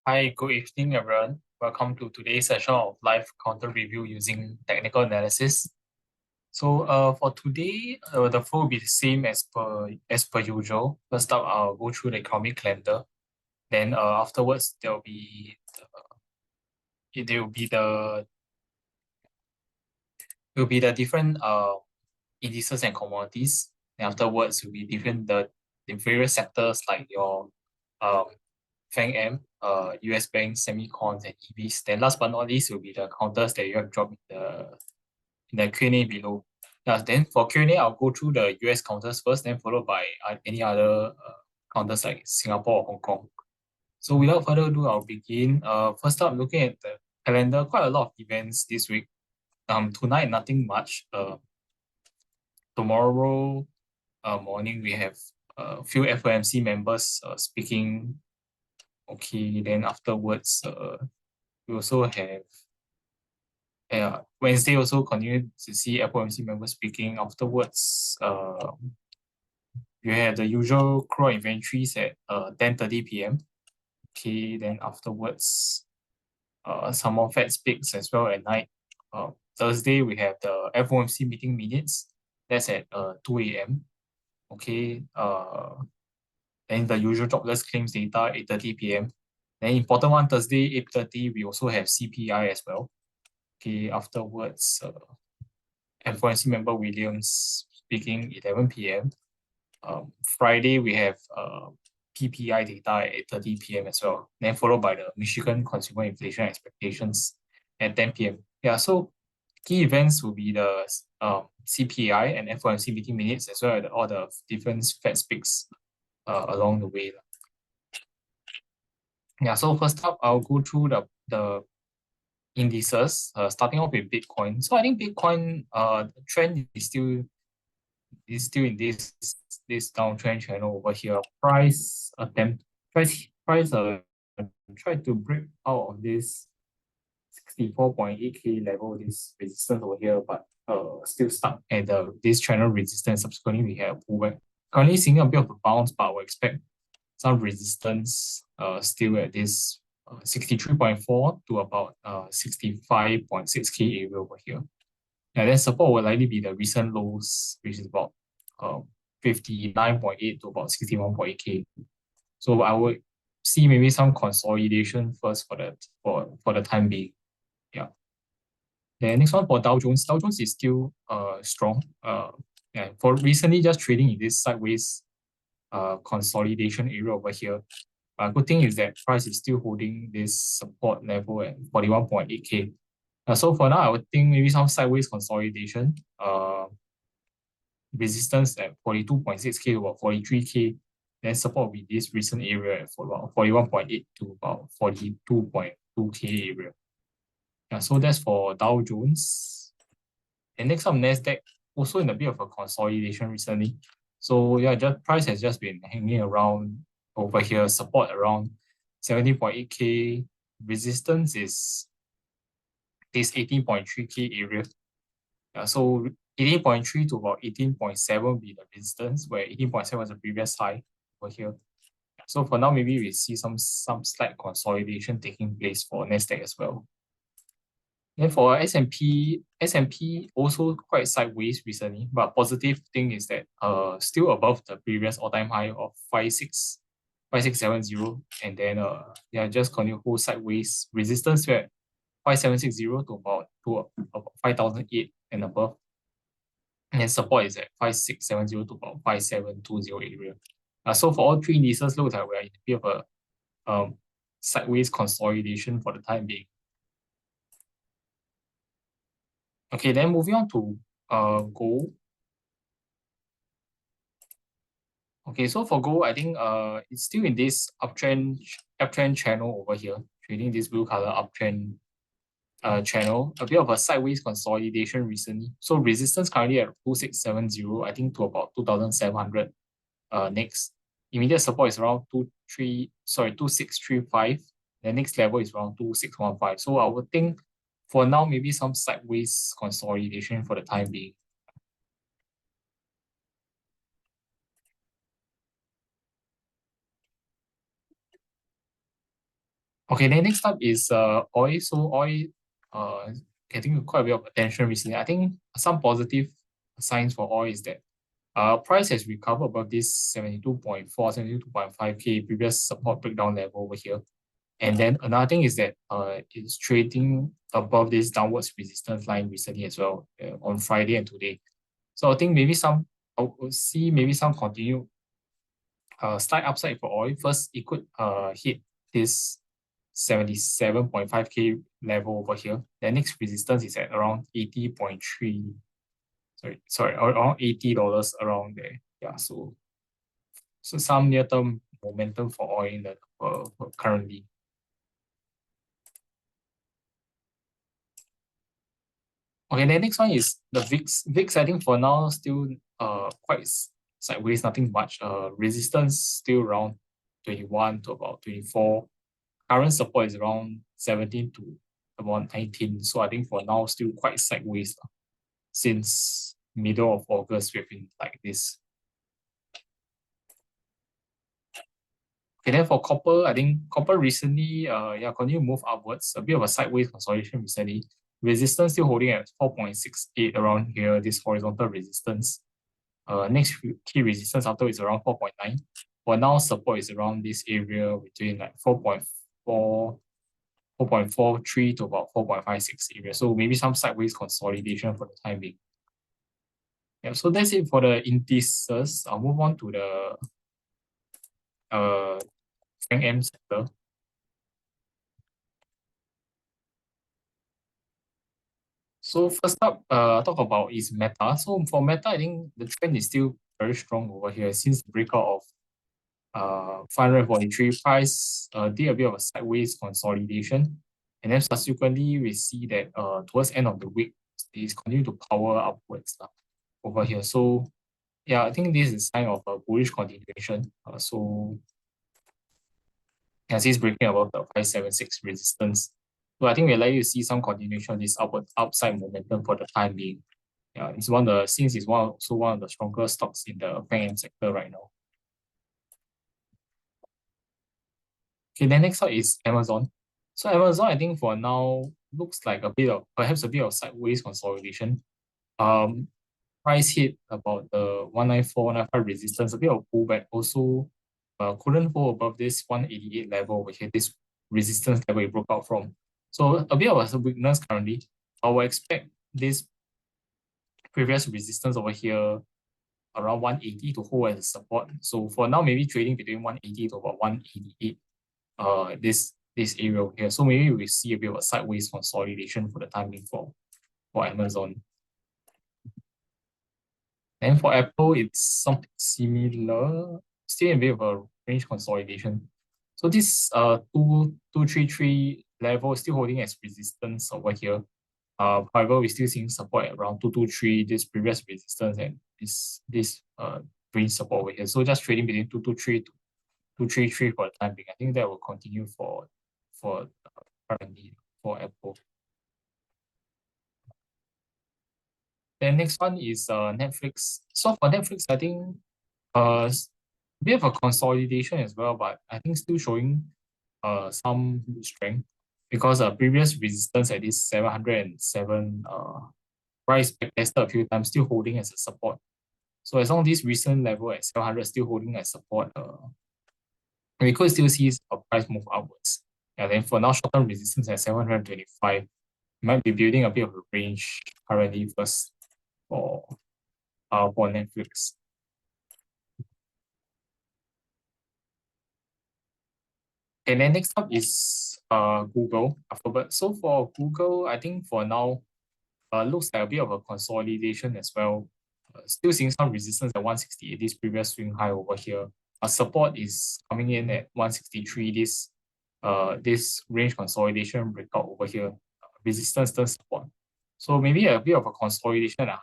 Hi, good evening, everyone. Welcome to today's session of live counter review using technical analysis. So, for today, the flow will be the same as per usual. First up, I'll go through the economic calendar. Then, afterwards, there will be the different indices and commodities. And afterwards, will be the various sectors like your um FAANGM, US banks, semicons, and EVs. Then last but not least will be the counters that you have dropped in the Q&A below. Yeah, then for Q&A, I'll go through the US counters first, then followed by any other counters like Singapore or Hong Kong. So without further ado, I'll begin. First up, looking at the calendar, quite a lot of events this week. Tonight, nothing much. Tomorrow morning, we have a few FOMC members speaking. Okay, then afterwards, we also have Wednesday also continue to see FOMC members speaking. Afterwards, you have the usual crude oil inventories at 10:30 p.m. Okay, then afterwards, some more Fed speaks as well at night. Thursday, we have the FOMC meeting minutes. That's at 2 a.m. Okay, then the usual jobless claims data 8:30 p.m. Then important one, Thursday, 8:30, we also have CPI as well. Okay, afterwards, FOMC member Williams speaking 11 p.m. Friday, we have PPI data at 8:30 p.m. as well. Then followed by the Michigan consumer inflation expectations at 10 p.m. Yeah, so key events will be the CPI and FOMC meeting minutes as well as all the different Fed speaks along the way. Yeah, so first up, I'll go through the indices, starting off with Bitcoin. So I think Bitcoin trend is still in this downtrend channel over here. Price tried to break out of this 64.8K level, this resistance over here, but still stuck at this channel resistance. Subsequently, we have a pullback. Currently seeing a bit of a bounce, but we'll expect some resistance still at this 63.4 to about 65.6K area over here. And then support will likely be the recent lows, which is about 59.8 to about 61.8K. So I would see maybe some consolidation first for the time being. Yeah. Then next one for Dow Jones. Dow Jones is still strong. Yeah, for recently just trading in this sideways consolidation area over here. Good thing is that price is still holding this support level at 41.8K. So for now, I would think maybe some sideways consolidation. Resistance at 42.6K to about 43K. Then support will be this recent area at about 41.8 to about 42.2K area. Yeah, so that's for Dow Jones. And next up, Nasdaq, also in a bit of a consolidation recently. So yeah, price has just been hanging around over here, support around 17.8K. Resistance is this 18.3K area. Yeah, so 18.3 to about 18.7 will be the resistance, where 18.7 was the previous high over here. So for now, maybe we see some slight consolidation taking place for Nasdaq as well. Then for S&P also quite sideways recently, but positive thing is that still above the previous all-time high of 5670, and then just continue hold sideways. Resistance at 5760 to about 5008 and above. And support is at 5670 to about 5720 area. So for all three indices, looks like we're in a bit of a sideways consolidation for the time being. Okay, then moving on to gold. Okay, so for gold, I think it's still in this uptrend channel over here, trading this blue color uptrend channel. A bit of a sideways consolidation recently. So resistance currently at 2670, I think to about 2700 next. Immediate support is around 2635. The next level is around 2615. So I would think for now, maybe some sideways consolidation for the time being. Okay, then next up is oil. So oil getting quite a bit of attention recently. I think some positive signs for oil is that price has recovered above this 72.4, 72.5K previous support breakdown level over here. And then another thing is that it's trading above this downwards resistance line recently as well on Friday and today. So I think maybe I will see maybe some continued slight upside for oil. First, it could hit this 77.5K level over here. The next resistance is at around 80.3. Sorry, around $80 around there. Yeah, so some near-term momentum for oil in the currently. Okay, the next one is the VIX. VIX, I think for now still quite sideways, nothing much. Resistance still around 21 to about 24. Current support is around 17 to about 19. So I think for now still quite sideways since middle of August we've been like this. Okay, then for copper, I think copper recently continue to move upwards, a bit of a sideways consolidation recently. Resistance still holding at 4.68 around here, this horizontal resistance. Next key resistance after is around 4.9. For now, support is around this area between like 4.4, 4.43 to about 4.56 area. So maybe some sideways consolidation for the time being. Yeah, so that's it for the indices. I'll move on to the FAANGM sector. So first up, talk about is Meta. So for Meta, I think the trend is still very strong over here since the breakout of 543 price did a bit of a sideways consolidation. And then subsequently, we see that towards end of the week, it's continue to power upwards over here. So yeah, I think this is a sign of a bullish continuation. So as it's breaking above the 576 resistance. So I think we're likely to see some continuation of this upside momentum for the time being. Yeah, it's since it's also one of the stronger stocks in the FAANGM sector right now. Okay, then next up is Amazon. So Amazon, I think for now looks like perhaps a bit of sideways consolidation. Um, Price hit about the 194, 195 resistance, a bit of pullback. Also, couldn't hold above this 188 level, which is this resistance level it broke out from. So a bit of a weakness currently. I will expect this previous resistance over here around 180 to hold as a support. So for now, maybe trading between 180 to about 188. This area over here. So maybe we see a bit of a sideways consolidation for the time being for Amazon. And for Apple, it's something similar, still a bit of a range consolidation. So this 233 level is still holding as resistance over here. However, we're still seeing support at around 223, this previous resistance and this range support over here. So just trading between 223 to 233 for the time being. I think that will continue for currently for Apple. Then next one is Netflix. So for Netflix, I think a bit of a consolidation as well, but I think still showing some strength because previous resistance at this 707 price back tested a few times, still holding as a support. So as long as this recent level at 700 still holding as support, we could still see a price move upwards. And then for now, short-term resistance at 725 might be building a bit of a range currently first for Netflix. And then next up is Google, Alphabet. So for Google, I think for now, looks like a bit of a consolidation as well. Still seeing some resistance at 168, this previous swing high over here. Support is coming in at 163, this range consolidation breakout over here. Resistance turn support. So maybe a bit of a consolidation at a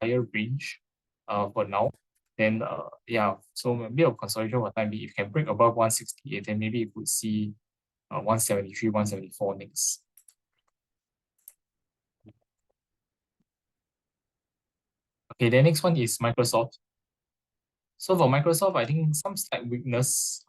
higher range for now. Then so a bit of consolidation for time being. If you can break above 168, then maybe you could see 173, 174 next. Okay, the next one is Microsoft. So for Microsoft, I think some slight weakness,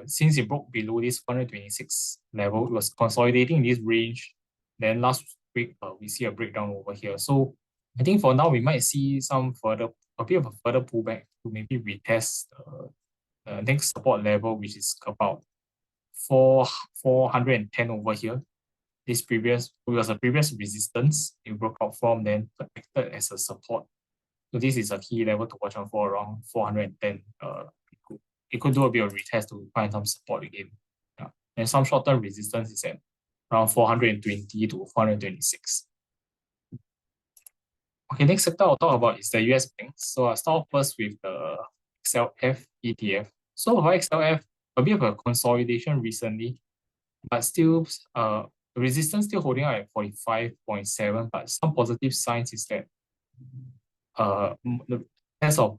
since it broke below this 126 level, it was consolidating in this range. Then last week, we see a breakdown over here. So I think for now, we might see a bit of a further pullback to maybe retest the next support level, which is about 410 over here. This previous was a previous resistance it broke out from, then acted as a support. So this is a key level to watch out for around 410. It could do a bit of retest to find some support again. Yeah. And some short-term resistance is at around 420 to 426. Okay, next sector I'll talk about is the US banks. So I'll start first with the XLF ETF. So for XLF, a bit of a consolidation recently, but still resistance still holding out at 45.7, but some positive signs is that the as of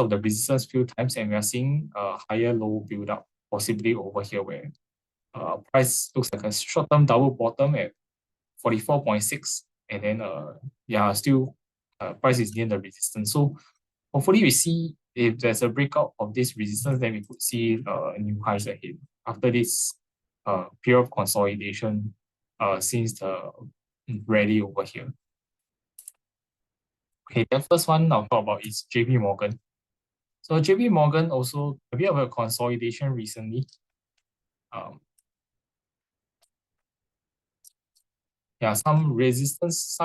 the resistance few times, and we are seeing a higher low build up possibly over here where price looks like a short-term double bottom at 44.6, and then still price is near the resistance. So hopefully we see if there's a breakout of this resistance, then we could see new highs ahead after this period of consolidation since the rally over here. Okay, the first one I'll talk about is JP Morgan. So JP Morgan also a bit of a consolidation recently. Some resistance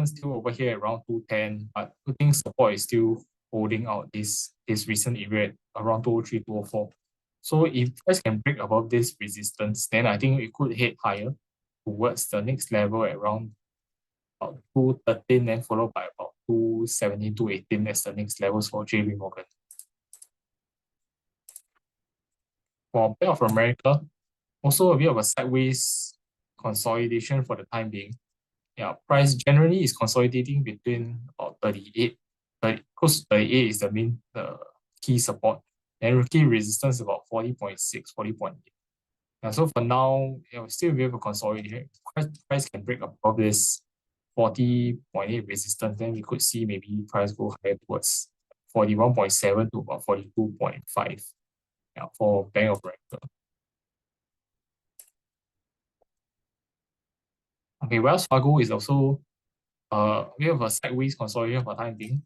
still over here around 210, but I think support is still holding out this recent area around 203, 204. So if price can break above this resistance, then I think it could head higher towards the next level at around about 213, then followed by about 217, 218 as the next levels for JP Morgan. For Bank of America, also a bit of a sideways consolidation for the time being. Yeah, price generally is consolidating between about 38, close to 38 is the key support. And key resistance about 40.6, 40.8. Yeah, so for now, still we have a consolidation. Price can break above this 40.8 resistance, then we could see maybe price go higher towards 41.7 to about 42.5. Yeah, for Bank of America. Okay, Wells Fargo is also we have a sideways consolidation for time being,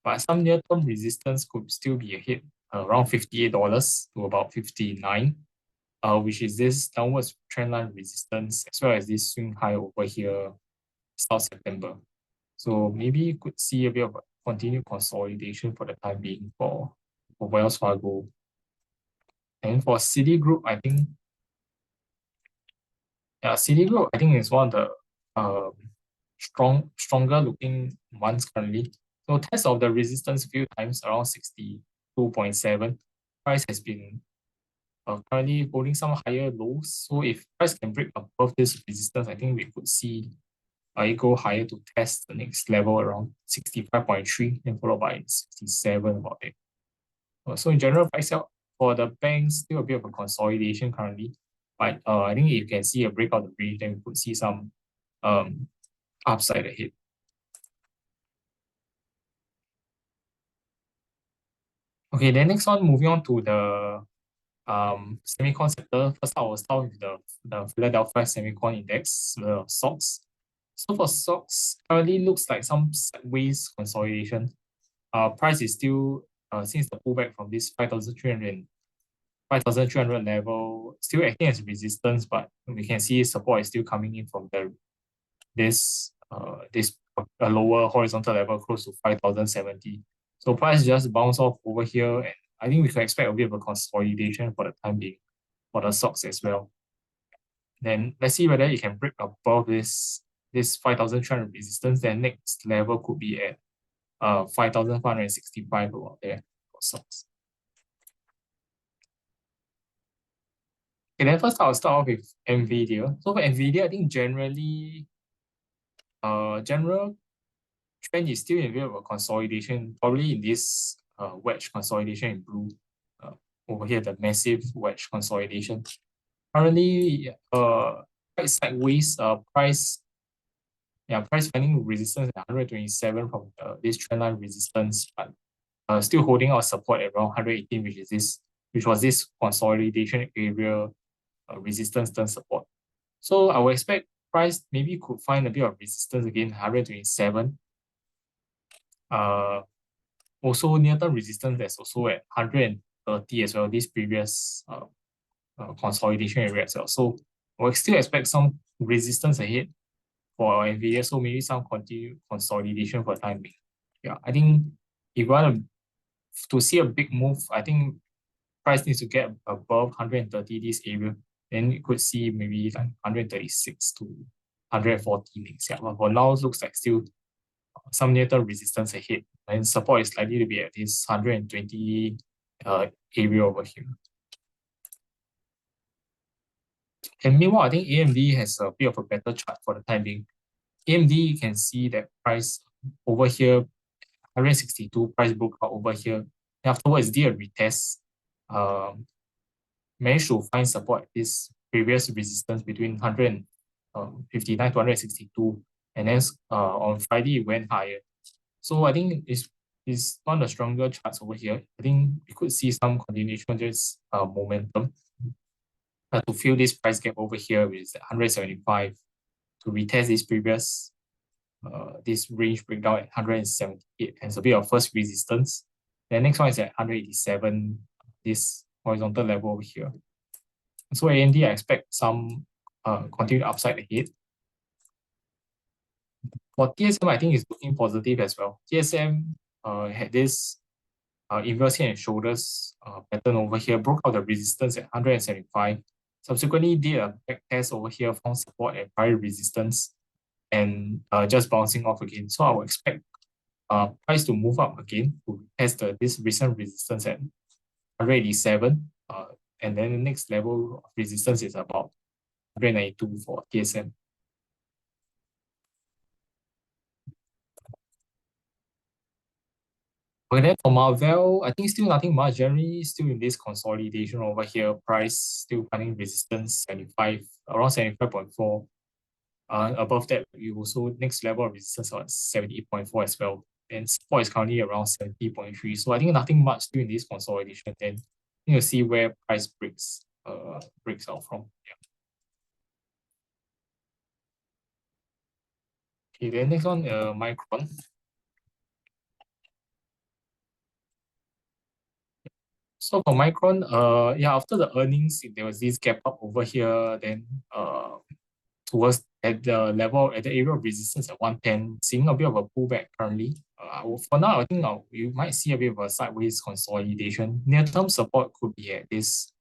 but some near-term resistance could still be ahead around $58 to about 59, which is this downwards trendline resistance as well as this swing high over here start September. So maybe you could see a bit of a continued consolidation for the time being for Wells Fargo. And for Citigroup, I think Citigroup I think is one of the stronger looking ones currently. So test of the resistance a few times around 62.7. Price has been currently holding some higher lows. So if price can break above this resistance, I think we could see it go higher to test the next level around 65.3 and followed by 67 about it. So in general, price out for the banks still a bit of a consolidation currently. But I think if you can see a breakout of the range, then we could see some upside ahead. Okay, then next one, moving on to the semicon sector. First, I will start with the Philadelphia Semicon Index, SOX. So for SOX, currently looks like some sideways consolidation. Price is still since the pullback from this 5,300 level, still acting as resistance, but we can see support is still coming in from this lower horizontal level close to 5,070. So price just bounce off over here, and I think we can expect a bit of a consolidation for the time being for the stocks as well. Then let's see whether it can break above this 5,300 resistance. Then next level could be at 5,565 about there for stocks. Okay, then first I'll start off with NVIDIA. So for NVIDIA, I think generally, general trend is still in a bit of a consolidation, probably in this wedge consolidation in blue. Over here, the massive wedge consolidation. Currently, quite sideways. Price finding resistance at 127 from this trendline resistance, but still holding our support at around 118, which was this consolidation area resistance turn support. So I would expect price maybe could find a bit of resistance again, 127. Also near-term resistance that's also at 130 as well, this previous consolidation area as well. So we'll still expect some resistance ahead for NVIDIA, so maybe some continued consolidation for the time being. Yeah, I think if you want to see a big move, I think price needs to get above 130 this area. Then you could see maybe like 136 to 140 next. Yeah, but for now, it looks like still some near-term resistance ahead, and support is likely to be at this 120 area over here. And meanwhile, I think AMD has a bit of a better chart for the time being. AMD, you can see that price over here, 162, price broke out over here. And afterwards, did a retest, managed to find support at this previous resistance between 159 to 162. And then on Friday, it went higher. So I think it's one of the stronger charts over here. I think we could see some continuation of this momentum to fill this price gap over here with 175 to retest this previous this range breakdown at 178 as a bit of first resistance. The next one is at 187, this horizontal level over here. So AMD, I expect some continued upside ahead. For TSM, I think it's looking positive as well. TSM had this inverse head and shoulders pattern over here, broke out the resistance at 175. Subsequently, did a back test over here, found support at prior resistance, and just bouncing off again. So I would expect price to move up again to test this recent resistance at 187. And then the next level of resistance is about 192 for TSM. But then for Marvell, I think still nothing much. Generally, still in this consolidation over here. Price still finding resistance 75, around 75.4. Above that, you also next level of resistance on 78.4 as well. And support is currently around 70.3. So I think nothing much still in this consolidation. Then you'll see where price breaks out from. Yeah. Okay, then next one, Micron. So for Micron, yeah, after the earnings, there was this gap up over here, then towards at the level, at the area of resistance at 110, seeing a bit of a pullback currently. For now, I think you might see a bit of a sideways consolidation. Near-term support could be at this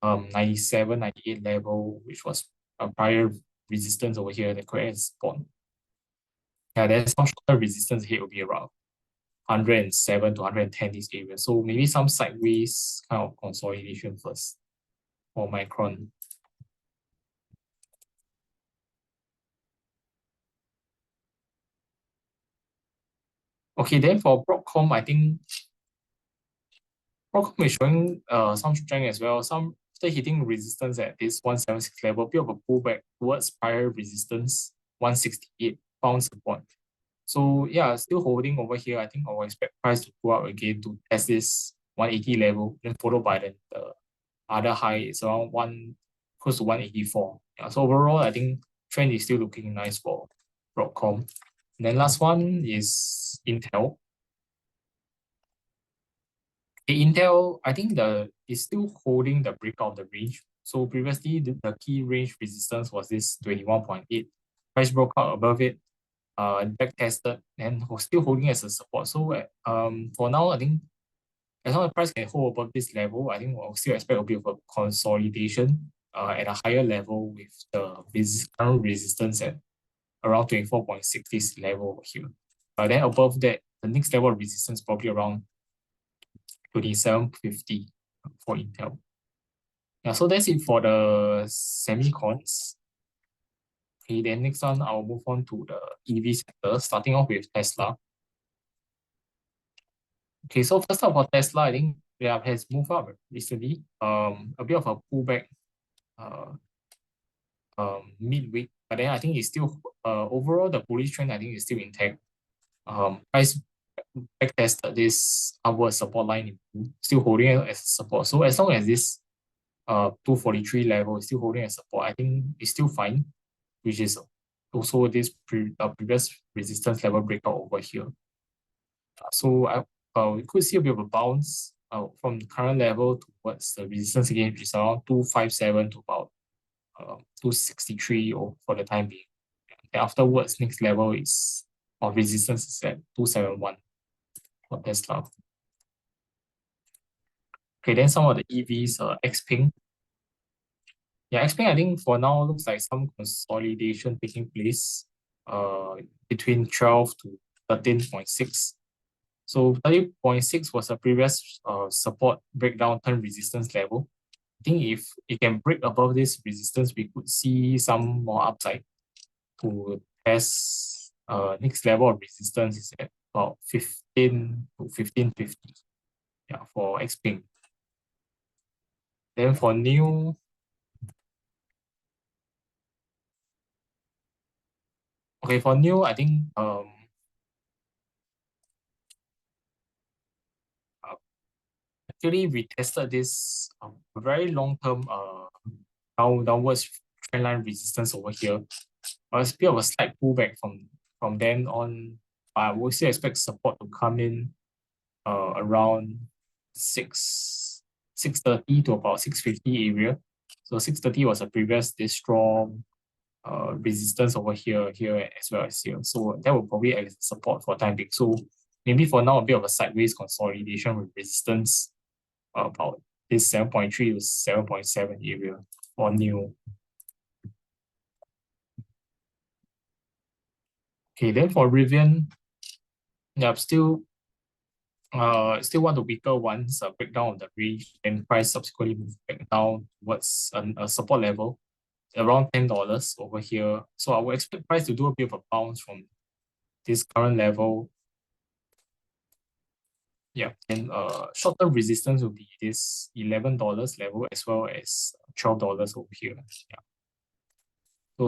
97, 98 level, which was a prior resistance over here that could support. Yeah, there's some shorter resistance here will be around 107 to 110 this area. So maybe some sideways kind of consolidation first for Micron. Okay, then for Broadcom, I think Broadcom is showing some strength as well. Some after hitting resistance at this 176 level, bit of a pullback towards prior resistance 168, found support. So yeah, still holding over here. I think I will expect price to go up again to test this 180 level, then followed by the other high is around close to 184. Yeah, so overall, I think trend is still looking nice for Broadcom. And then last one is Intel. The Intel, I think is still holding the breakout of the range. So previously, the key range resistance was this 21.8. Price broke out above it, back tested, and was still holding as a support. So for now, I think as long as the price can hold above this level, I think we'll still expect a bit of a consolidation at a higher level with the current resistance at around 24.6 this level here. Then above that, the next level of resistance probably around 2750 for Intel. Yeah, so that's it for the semicons. Okay, then next one, I'll move on to the EV sector, starting off with Tesla. Okay, so first up for Tesla, I think has moved up recently. A bit of a pullback midweek, but then I think it's still overall the bullish trend I think is still intact. Price back tested this upward support line in blue, still holding it as support. So as long as this 243 level is still holding as support, I think it's still fine, which is also this previous resistance level breakout over here. So we could see a bit of a bounce from the current level towards the resistance again, which is around 257 to about 263 for the time being. And afterwards, next level is of resistance is at 271 for Tesla. Okay, then some of the EVs, Xpeng. Yeah, Xpeng, I think for now looks like some consolidation taking place between 12 to 13.6. So 30.6 was a previous support breakdown turn resistance level. I think if it can break above this resistance, we could see some more upside to test next level of resistance is at about 15 to 1550. Yeah, for Xpeng. Then for new, okay, for new, I think actually we tested this very long term downwards trend line resistance over here. It's a bit of a slight pullback from then on. I would still expect support to come in around 630 to about 650 area. So 630 was a previous this strong resistance over here as well as here. So that will probably act as support for time being. So maybe for now a bit of a sideways consolidation with resistance about this 7.3 to 7.7 area for new. Okay, then for Rivian, yeah, still one of the weaker ones, breakdown of the range, and price subsequently moved back down towards a support level around $10 over here. So I would expect price to do a bit of a bounce from this current level. Yeah, and short-term resistance will be this $11 level as well as $12 over here. Yeah.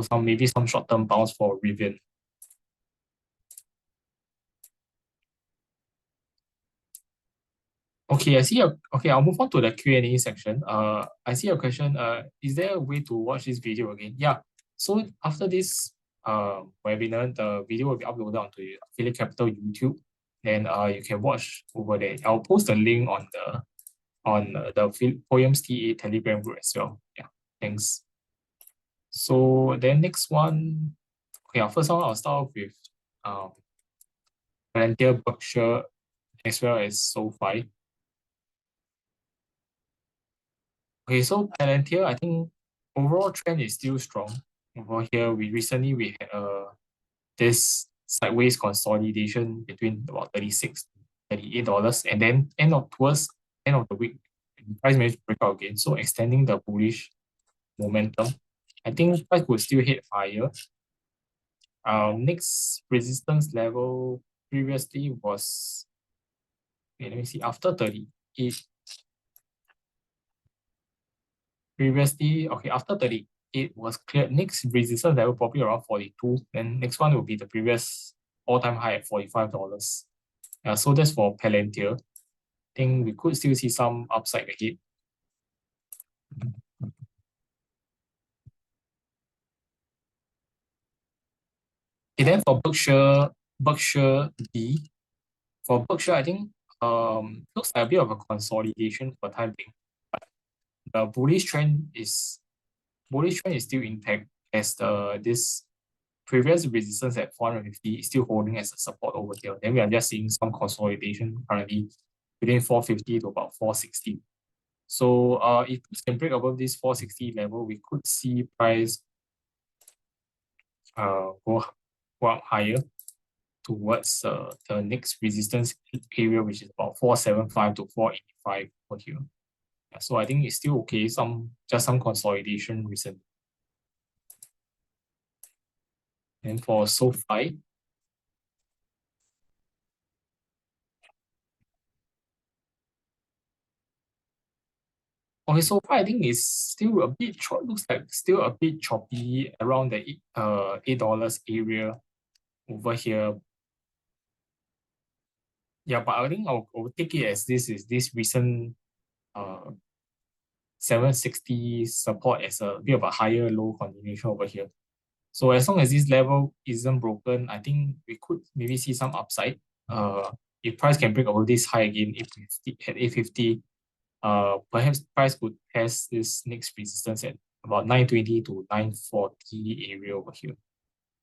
So maybe some short-term bounce for Rivian. Okay, okay, I'll move on to the Q&A section. I see a question. Is there a way to watch this video again? Yeah. So after this webinar, the video will be uploaded onto PhillipCapital YouTube. Then you can watch over there. I'll post a link on the Poems TA Telegram group as well. Yeah. Thanks. So then next one. Okay, first one I'll start off with Palantir, Berkshire, as well as SoFi. Okay, so Palantir, I think overall trend is still strong. Over here, we had this sideways consolidation between about $36 to $38, and then towards end of the week, price managed to break out again. So extending the bullish momentum. I think price could still hit higher. Next resistance level previously was, okay, let me see, after 38. Previously, okay, after 38 was cleared, next resistance level probably around 42. Then next one will be the previous all-time high at $45. So that's for Palantir. I think we could still see some upside ahead. Okay, then for Berkshire B, for Berkshire, I think looks like a bit of a consolidation for time being. But the bullish trend is still intact as this previous resistance at 450 is still holding as a support over here. Then we are just seeing some consolidation currently between 450 to about 460. So if we can break above this 460 level, we could see price go up higher towards the next resistance area, which is about 475 to 485 over here. Yeah, so I think it's still okay. Just some consolidation recently. And for SoFi, okay, SoFi I think is still a bit looks like still a bit choppy around the $8 area over here. Yeah, but I think I'll take it as this recent 760 support as a bit of a higher low continuation over here. So as long as this level isn't broken, I think we could maybe see some upside. If price can break over this high again, 850 at 850, perhaps price could test this next resistance at about 920 to 940 area over here.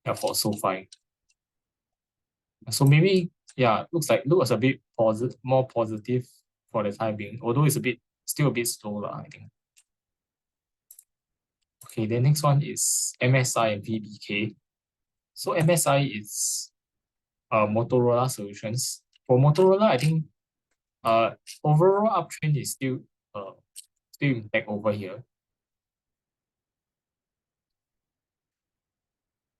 Yeah, for SoFi. So maybe looks a bit more positive for the time being, although it's still a bit slow, I think. Okay, the next one is MSI and VBK. So MSI is Motorola Solutions. For Motorola, I think overall uptrend is still intact over here.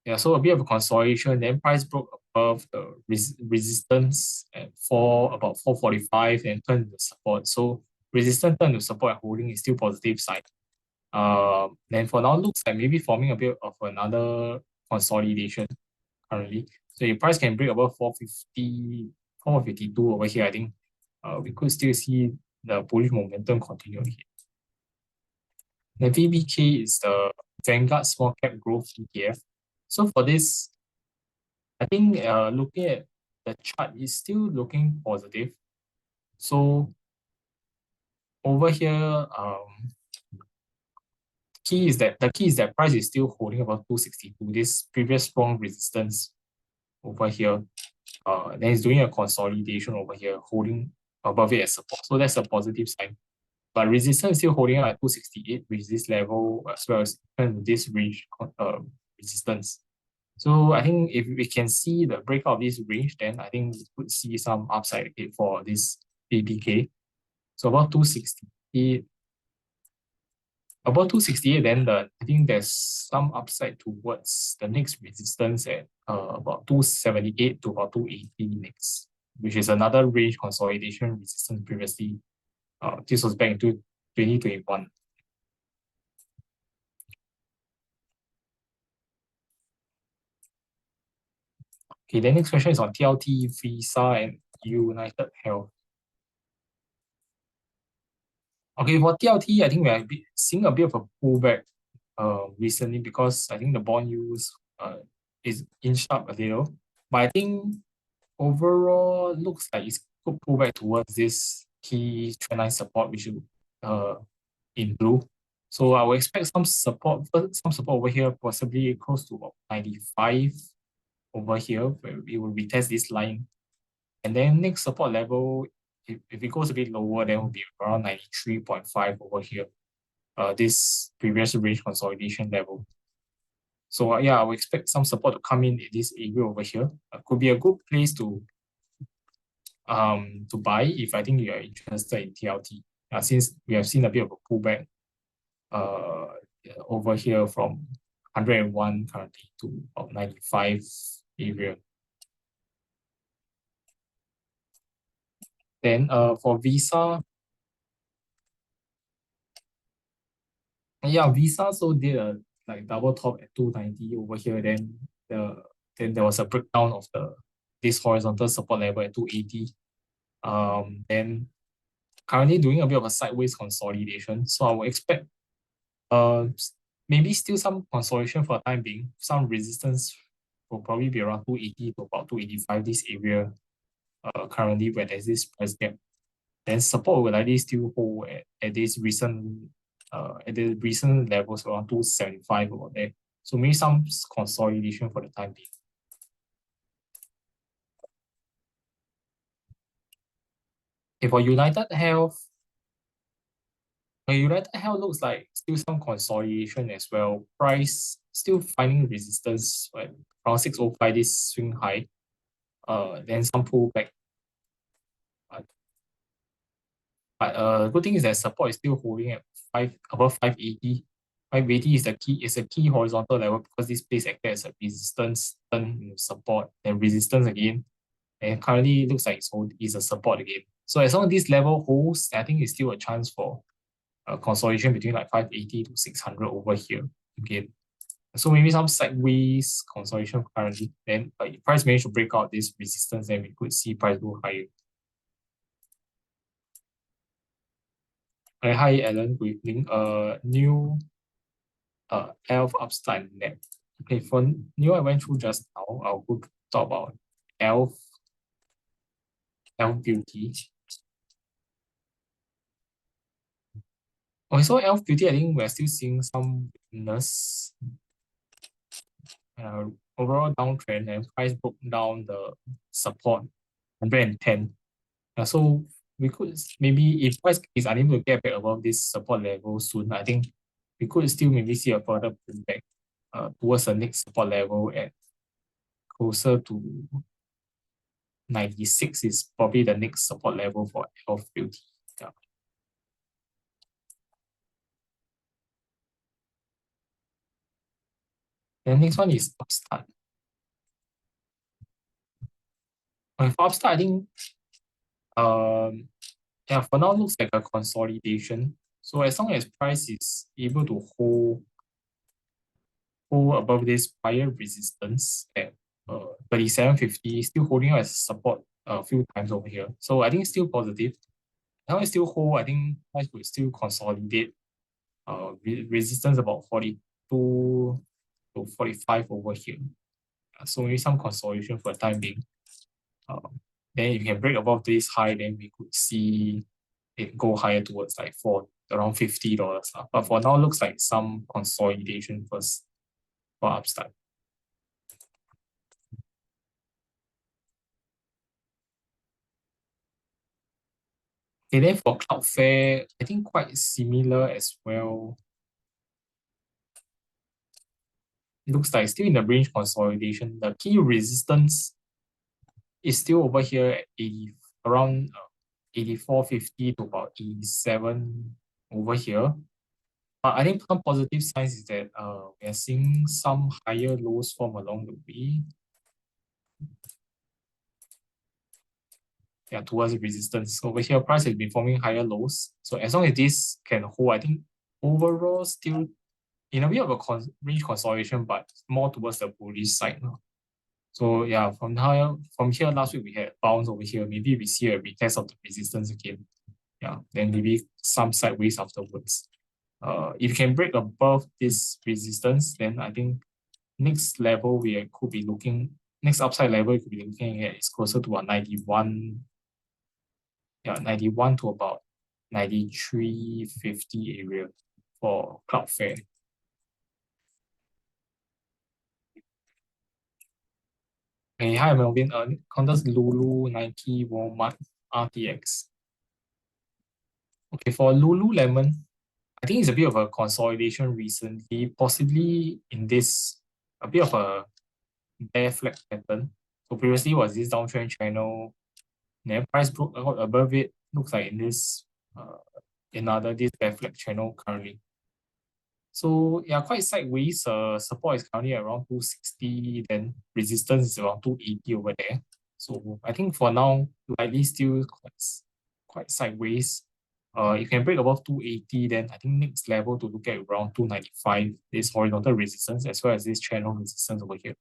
Yeah, so a bit of a consolidation. Then price broke above the resistance at about 445 and turned to support. So resistance turned to support and holding is still positive side. Then for now looks like maybe forming a bit of another consolidation currently. So if price can break above 450, 452 over here, I think we could still see the bullish momentum continue here. The VBK is the Vanguard Small Cap Growth ETF. So for this, I think looking at the chart is still looking positive. So over here, the key is that price is still holding about 262. This previous strong resistance over here. Then it's doing a consolidation over here, holding above it as support. So that's a positive sign. But resistance is still holding out at 268, which is this level as well as this range resistance. So I think if we can see the breakout of this range, then I think we could see some upside for this VBK. So about 268, then I think there's some upside towards the next resistance at about 278 to about 280 next, which is another range consolidation resistance previously. This was back into 2021. Okay, the next question is on TLT, Visa, and United Health. Okay, for TLT, I think we are seeing a bit of a pullback recently because I think the bond yields is inched up a little. But I think overall looks like it's could pull back towards this key trendline support, which is in blue. So I will expect some support over here, possibly close to about 95 over here, where we will retest this line. And then next support level, if it goes a bit lower, then will be around 93.5 over here. This previous range consolidation level. So I will expect some support to come in this area over here. Could be a good place to buy if I think you are interested in TLT. Since we have seen a bit of a pullback over here from 101 currently to about 95 area. Then for Visa, Visa so did a like double top at 290 over here. Then there was a breakdown of this horizontal support level at 280. Then currently doing a bit of a sideways consolidation. So I would expect maybe still some consolidation for the time being. Some resistance will probably be around 280 to about 285, this area currently where there's this price gap. Then support will likely still hold at this recent levels around 275 over there. So maybe some consolidation for the time being. Okay, for United Health looks like still some consolidation as well. Price still finding resistance at around 605, this swing high. Then some pullback. But good thing is that support is still holding at above 580. 580 is a key horizontal level because this place acted as a resistance, turn support, then resistance again. And currently it looks like it's a support again. So as long as this level holds, I think it's still a chance for consolidation between like 580 to 600 over here again. So maybe some sideways consolidation currently. Then if price managed to break out this resistance, then we could see price go higher. Hi Alan, good evening. New Elf Upstart Net. Okay, for new I went through just now. I'll go to talk about Elf Elf Beauty. Okay, so Elf Beauty, I think we're still seeing some weakness. Overall downtrend and price broke down the support 110. So we could maybe if price is unable to get back above this support level soon, I think we could still maybe see a further pullback towards the next support level at closer to 96 is probably the next support level for Health Beauty. Yeah. The next one is Upstart. For Upstart, I think yeah, for now looks like a consolidation. So as long as price is able to hold above this prior resistance at 3750, still holding out as support a few times over here. So I think it's still positive. Now it's still hold, I think price will still consolidate resistance about 42 to 45 over here. So maybe some consolidation for the time being. Then if you can break above this high, then we could see it go higher towards like around $50. But for now, looks like some consolidation first for Upstart. Okay, then for Cloudflare, I think quite similar as well. It looks like still in the range consolidation. The key resistance is still over here at 80, around 84.50 to about 87 over here. I think some positive signs is that we are seeing some higher lows form along the way. Yeah, towards resistance. Over here, price has been forming higher lows. So as long as this can hold, I think overall still in a bit of a range consolidation, but more towards the bullish side now. So yeah, from here last week we had bounce over here. Maybe we see a retest of the resistance again. Yeah, then maybe some sideways afterwards. If you can break above this resistance, then I think next level we could be looking, next upside level we could be looking at is closer to a 91, yeah, 91 to about 93.50 area for Cloudflare. Hey, hi Melvin. Counters Lulu, Nike, Walmart, RTX. Okay, for Lululemon, I think it's a bit of a consolidation recently, possibly in this a bit of a bear flag pattern. So previously was this downtrend channel, then price broke out above it. Looks like in this another this bear flag channel currently. So yeah, quite sideways. Support is currently around 260, then resistance is around 280 over there. So I think for now, likely still quite sideways. You can break above 280, then I think next level to look at around 295, this horizontal resistance as well as this channel resistance over here.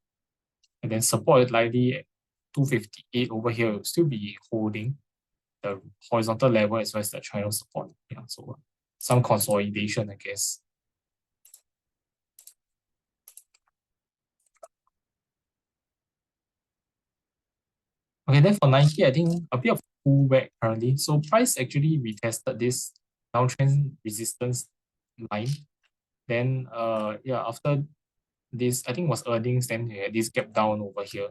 And then support is likely at 258 over here will still be holding the horizontal level as well as the channel support. Yeah, so some consolidation, I guess. Okay, then for Nike, I think a bit of pullback currently. So price actually retested this downtrend resistance line. Then yeah, after this, I think was earnings, then yeah, this gap down over here.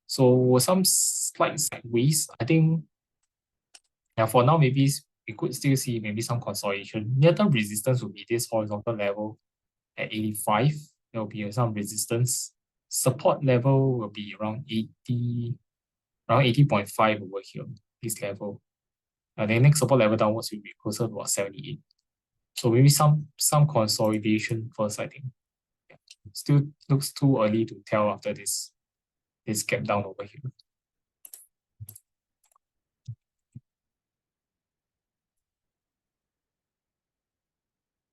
So some slight sideways. I think yeah, for now maybe we could still see maybe some consolidation. Near-term resistance will be this horizontal level at 85. There will be some resistance. Support level will be around 80, around 80.5 over here, this level. The next support level downwards will be closer to about 78. So maybe some consolidation first, I think. Yeah. Still looks too early to tell after this gap down over here.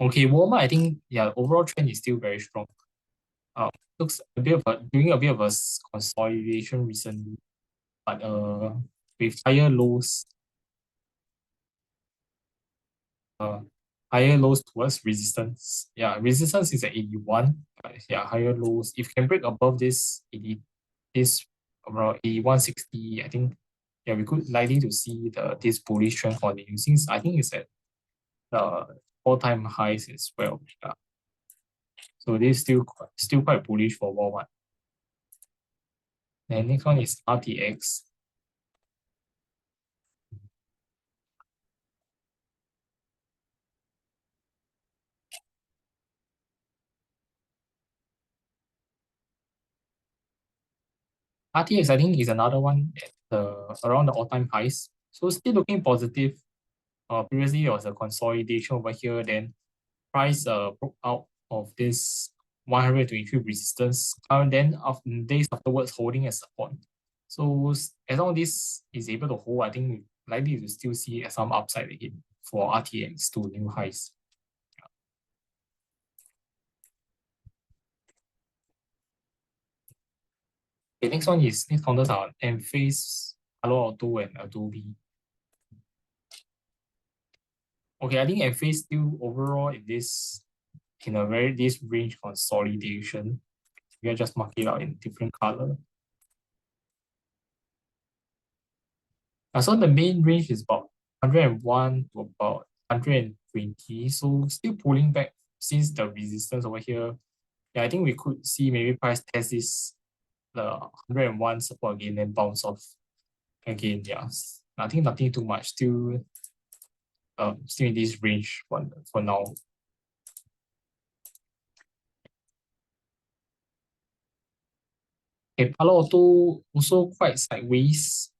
Okay, Walmart, I think yeah, overall trend is still very strong. Looks a bit of doing a bit of a consolidation recently, but with higher lows. higher lows towards resistance. Yeah, resistance is at 81. Yeah, higher lows. If you can break above this 80, this around 81.60, I think yeah, we could likely to see this bullish trend continue since I think it's at the all-time highs as well. Yeah. So this is still quite bullish for Walmart. And next one is RTX. RTX, I think, is another one at around the all-time highs. So still looking positive. Previously there was a consolidation over here, then price broke out of this 123 resistance, and then after days afterwards holding as support. So as long as this is able to hold, I think we're likely to still see some upside again for RTX to new highs. Okay, next one is next counters are Enphase, Palo Alto, and Adobe. Okay, I think Enphase still overall in a very this range consolidation. We are just mark it out in different color. So the main range is about 101 to about 120. So still pulling back since the resistance over here. Yeah, I think we could see maybe price test this the 101 support again, then bounce off again. Yeah, I think nothing too much. Still in this range for now. Okay, Palo Alto also quite sideways.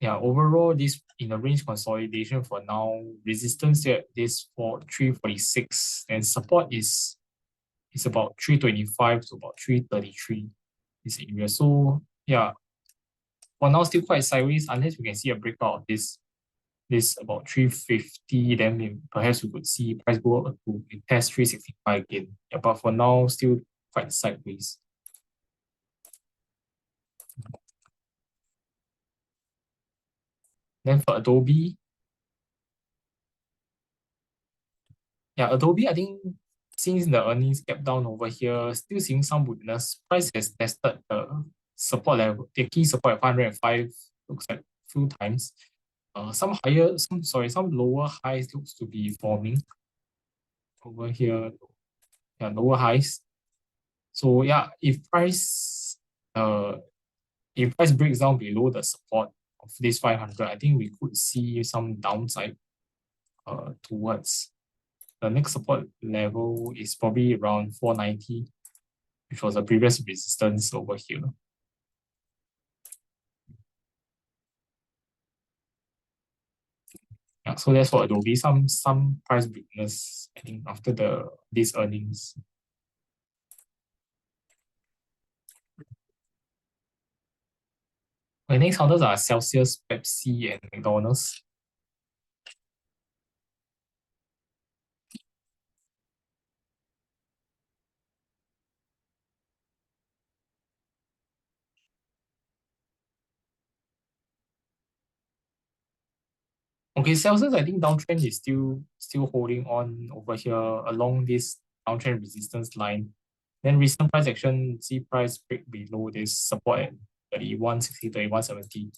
Yeah, overall this in the range consolidation for now. Resistance at this for 346 and support is about 325 to about 333 this area. So yeah, for now still quite sideways unless we can see a breakout of this about 350, then perhaps we could see price go up to test 365 again. Yeah, but for now still quite sideways. Then for Adobe, yeah, Adobe, I think since the earnings kept down over here, still seeing some weakness. Price has tested the support level, the key support at 505, looks like few times. Some lower highs looks to be forming over here. Yeah, lower highs. So yeah, if price breaks down below the support of this 500, I think we could see some downside towards the next support level is probably around 490, which was a previous resistance over here. Yeah, so that's for Adobe. Some price weakness, I think, after these earnings. The next counters are Celsius, Pepsi, and McDonald's. Okay, Celsius, I think downtrend is still holding on over here along this downtrend resistance line. Then recent price action, see price break below this support at 3160, 3170.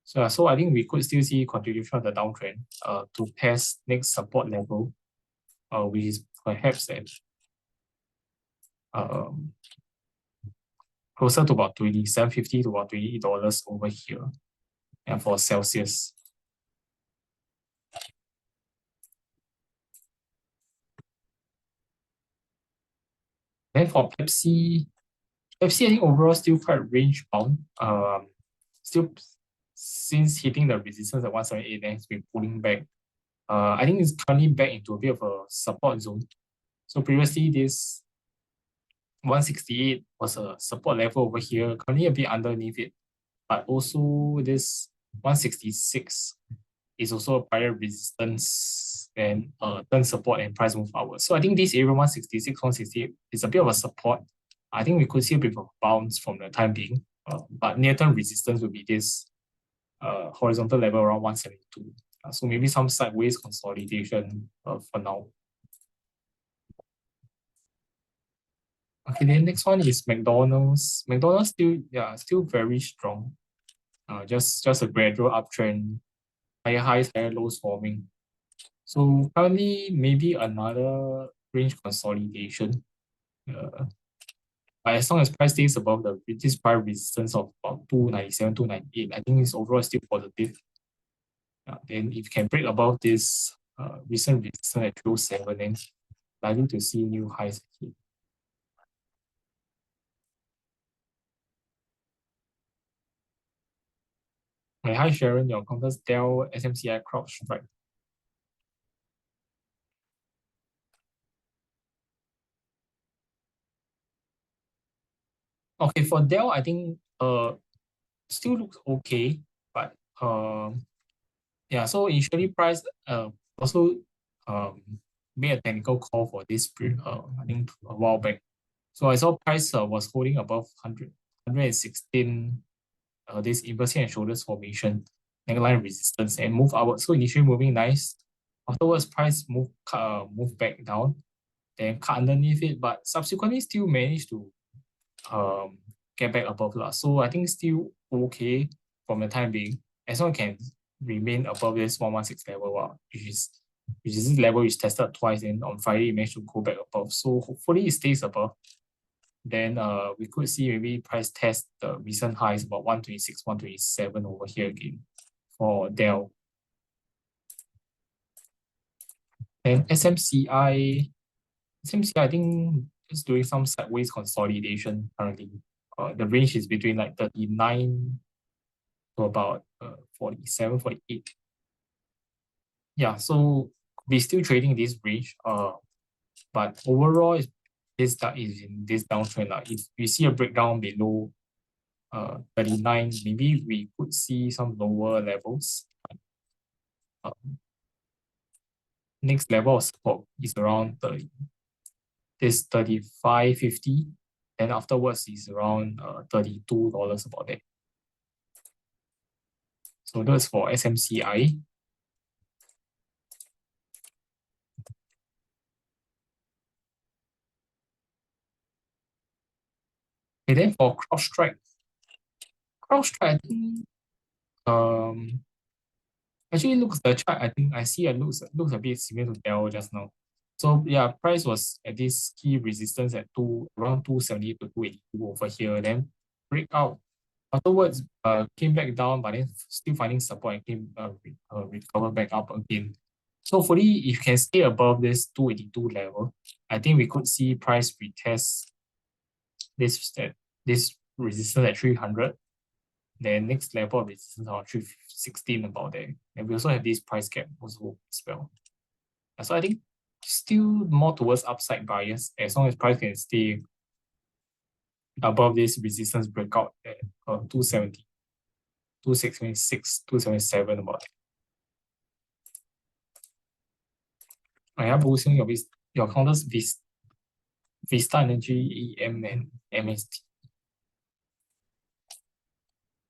So I think we could still see continuation of the downtrend to test next support level, which is perhaps at closer to about 27.50 to about $28 over here. And for Celsius. Then for Pepsi, I think overall still quite range bound. Still since hitting the resistance at 178, then it's been pulling back. I think it's currently back into a bit of a support zone. So previously this 168 was a support level over here, currently a bit underneath it. But also this 166 is also a prior resistance and turn support and price move forward. So I think this area 166, 168 is a bit of a support. I think we could see a bit of a bounce from the time being. But near-term resistance will be this horizontal level around 172. So maybe some sideways consolidation for now. Okay, then next one is McDonald's. McDonald's still very strong. Just a gradual uptrend, higher highs, higher lows forming. So currently maybe another range consolidation. But as long as price stays above this price resistance of about 297, 298, I think it's overall still positive. Then if you can break above this recent resistance at 307, then likely to see new highs again. Hi Sharon, your counters Dell, SMCI, CrowdStrike. Okay, for Dell, I think still looks okay, but yeah, so initially price also made a technical call for this I think a while back. So I saw price was holding above 116 this inverse head and shoulders formation, neckline resistance, and move upward. So initially moving nice. Afterwards, price move back down, then cut underneath it, but subsequently still managed to get back above lah. So I think still okay from the time being, as long as can remain above this 116 level, which is this level is tested twice, and on Friday it managed to go back above. So hopefully it stays above. Then we could see maybe price test the recent highs about 126, 127 over here again for Dell. And SMCI I think is doing some sideways consolidation currently. The range is between like 39 to about 47, 48. Yeah, so we're still trading this range. But overall, this is in this downtrend. If we see a breakdown below 39, maybe we could see some lower levels. Next level of support is around 30. This 35.50, and afterwards is around $32 about that. So that's for SMCI. And then for CrowdStrike, I think actually looks the chart. I think I see it looks a bit similar to Dell just now. So yeah, price was at this key resistance at around 270 to 282 over here. Then breakout afterwards came back down, but then still finding support and came recover back up again. So hopefully, if you can stay above this 282 level, I think we could see price retest this resistance at 300. Then next level of resistance around 316 about there. And we also have this price gap also as well. So I think still more towards upside bias as long as price can stay above this resistance breakout at 270, 276, 277 about it. I have also your counters Vista Energy, EM, and MST.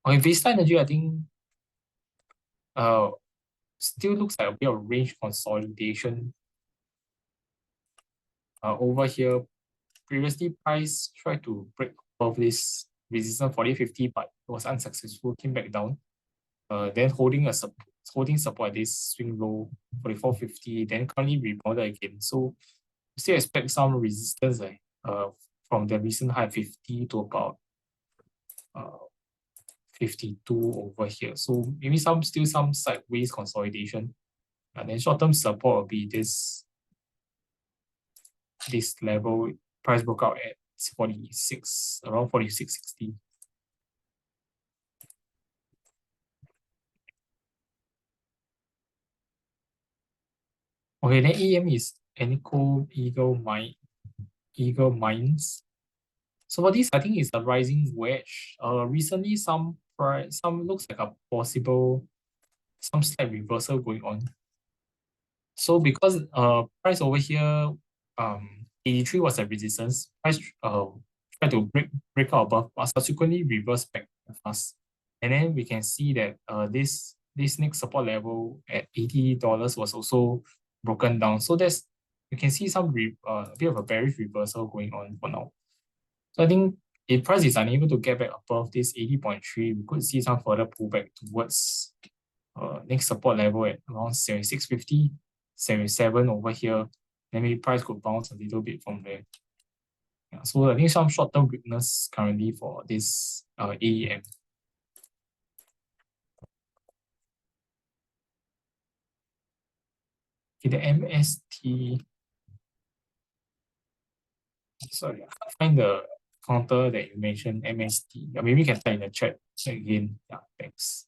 Okay, Vista Energy, I think still looks like a bit of range consolidation. Over here, previously price tried to break above this resistance 40.50, but it was unsuccessful, came back down. Then holding support at this swing low 44.50, then currently rebounded again. So still expect some resistance from the recent high 50 to about 52 over here. So maybe still some sideways consolidation. And then short-term support will be this level. Price broke out at 46, around 46.60. Okay, then EM is Eneco Eagle Mines. So for this, I think it's a rising wedge. Recently some looks like a possible some slight reversal going on. So because price over here 83 was a resistance, price tried to break out above, but subsequently reversed back fast. And then we can see that this this next support level at $80 was also broken down. So you can see some a bit of a bearish reversal going on for now. So I think if price is unable to get back above this 80.3, we could see some further pullback towards next support level at around 76.50, 77 over here. Then maybe price could bounce a little bit from there. Yeah, so I think some short-term weakness currently for this AEM. Okay, the MST. Sorry, I can't find the counter that you mentioned, MST. Yeah, maybe you can type in the chat again. Yeah, thanks.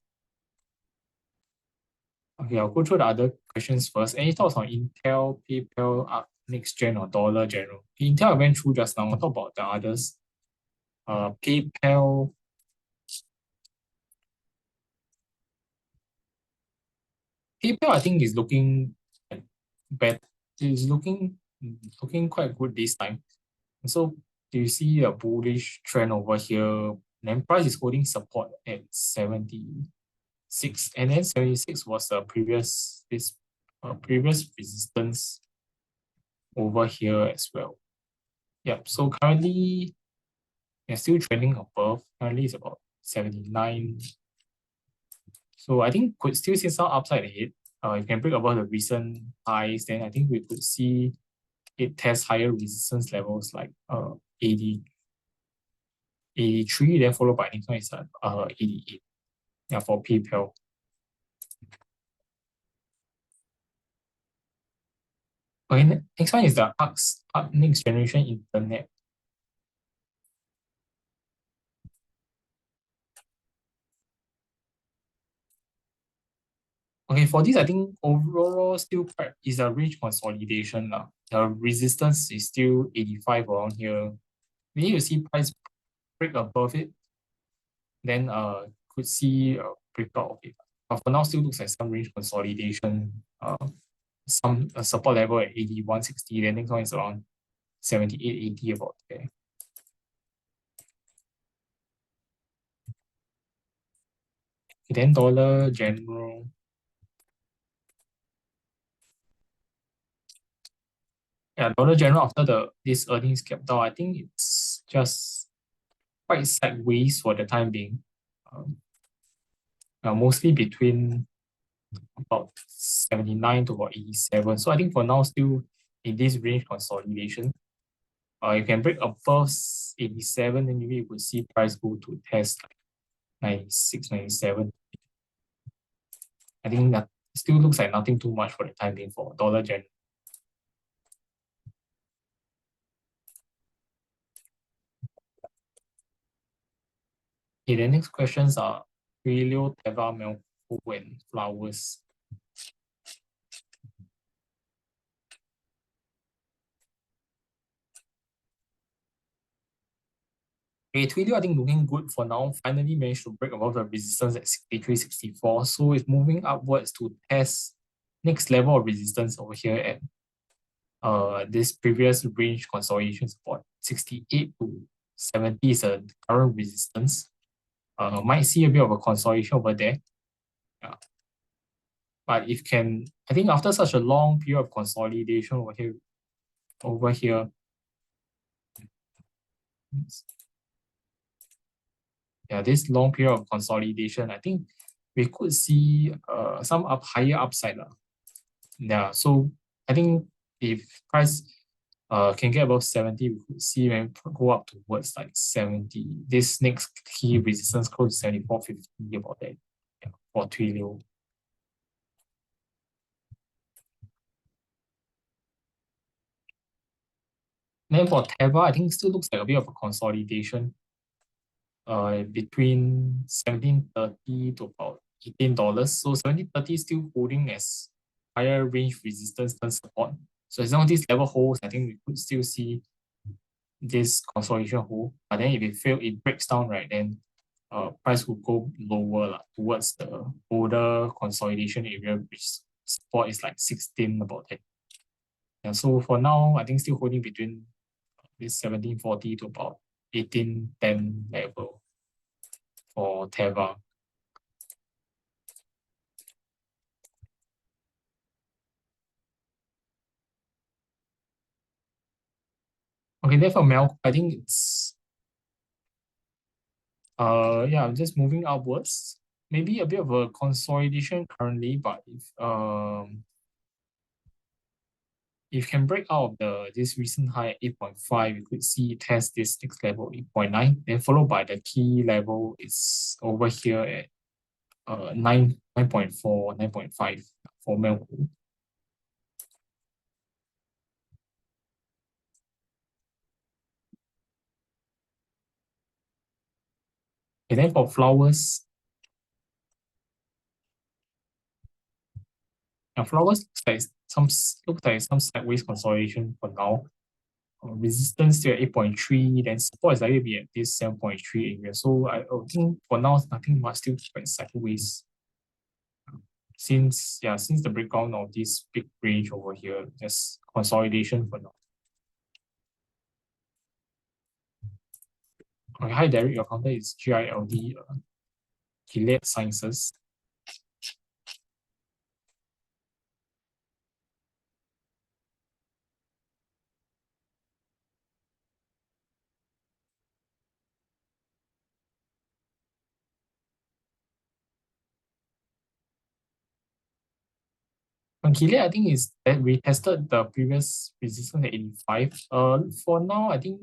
Okay, I'll go through the other questions first. Any thoughts on Intel, PayPal, next gen, or Dollar General? Intel I went through just now. I'll talk about the others. PayPal. PayPal, I think is looking bad. Is looking quite good this time. So do you see a bullish trend over here? Then price is holding support at 76, and then 76 was a previous resistance over here as well. Yep. So currently, they're still trending above. Currently, it's about 79. So I think could still see some upside ahead. If you can break above the recent highs, then I think we could see it test higher resistance levels like 80, 83, then followed by next one is 88. Yeah, for PayPal. Okay, next one is the ARC next generation internet. Okay, for this, I think overall still quite is a range consolidation. The resistance is still 85 around here. We need to see price break above it, then could see a breakout of it. But for now, still looks like some range consolidation. Some support level at 81.60. Then next one is around 78.80 about there. Okay, then Dollar General. Yeah, Dollar General after this earnings gap down, I think it's just quite sideways for the time being. Mostly between about 79 to about 87. So I think for now, still in this range consolidation. You can break above 87, then maybe you could see price go to test 96, 97. I think that still looks like nothing too much for the time being for Dollar Gen. Okay, the next questions are Twilio, Teva, Melco, and Flowers. Okay, Twilio, I think looking good for now. Finally managed to break above the resistance at 63, 64. So it's moving upwards to test next level of resistance over here at this previous range consolidation support. 68 to 70 is a current resistance. Might see a bit of a consolidation over there. Yeah. But if can, I think after such a long period of consolidation over here, yeah, this long period of consolidation, I think we could see some higher upside. Yeah, so I think if price can get above 70, we could see when go up towards like 70. This next key resistance close to 74.50 about that. Yeah, for Twilio. Then for Teva, I think still looks like a bit of a consolidation. Between 17.30 to about $18. So 17.30 still holding as higher range resistance than support. So as long as this level holds, I think we could still see this consolidation hold. But then if it fails, it breaks down, right? Then price will go lower towards the older consolidation area, which support is like 16 about that. And so for now, I think still holding between this 17.40 to about 18.10 level for Teva. Okay, then for Mel, I think it's yeah, I'm just moving upwards. Maybe a bit of a consolidation currently, but if you can break out of this recent high at 8.5, you could see it test this next level 8.9, then followed by the key level is over here at 9.4, 9.5 for Melco. And then for flowers, flowers looks like some sideways consolidation for now. Resistance still at 8.3, then support is likely to be at this 7.3 area. So I think for now, nothing much, still quite sideways. Since the breakdown of this big range over here, just consolidation for now. Okay, hi Derek, your counter is GILD, Gilead Sciences. On Gilead, I think is that we tested the previous resistance at 85. For now, I think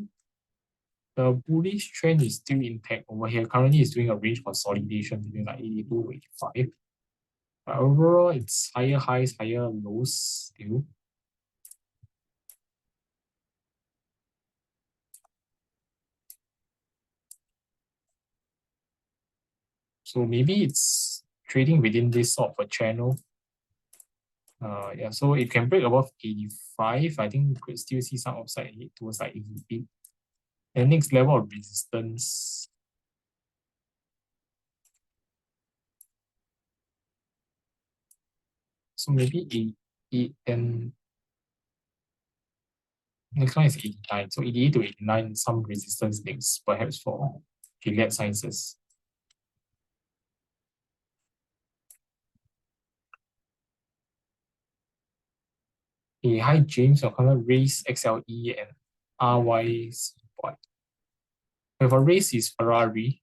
the bullish trend is still intact over here. Currently, it's doing a range consolidation between like 82 to 85. But overall, it's higher highs, higher lows still. So maybe it's trading within this sort of a channel. Yeah, so it can break above 85. I think we could still see some upside towards like 88. And next level of resistance. So maybe 88 and next one is 89. So 88 to 89, some resistance next, perhaps for Gilead Sciences. Okay, hi James, I'm gonna raise XLE and RY. If a race is Ferrari,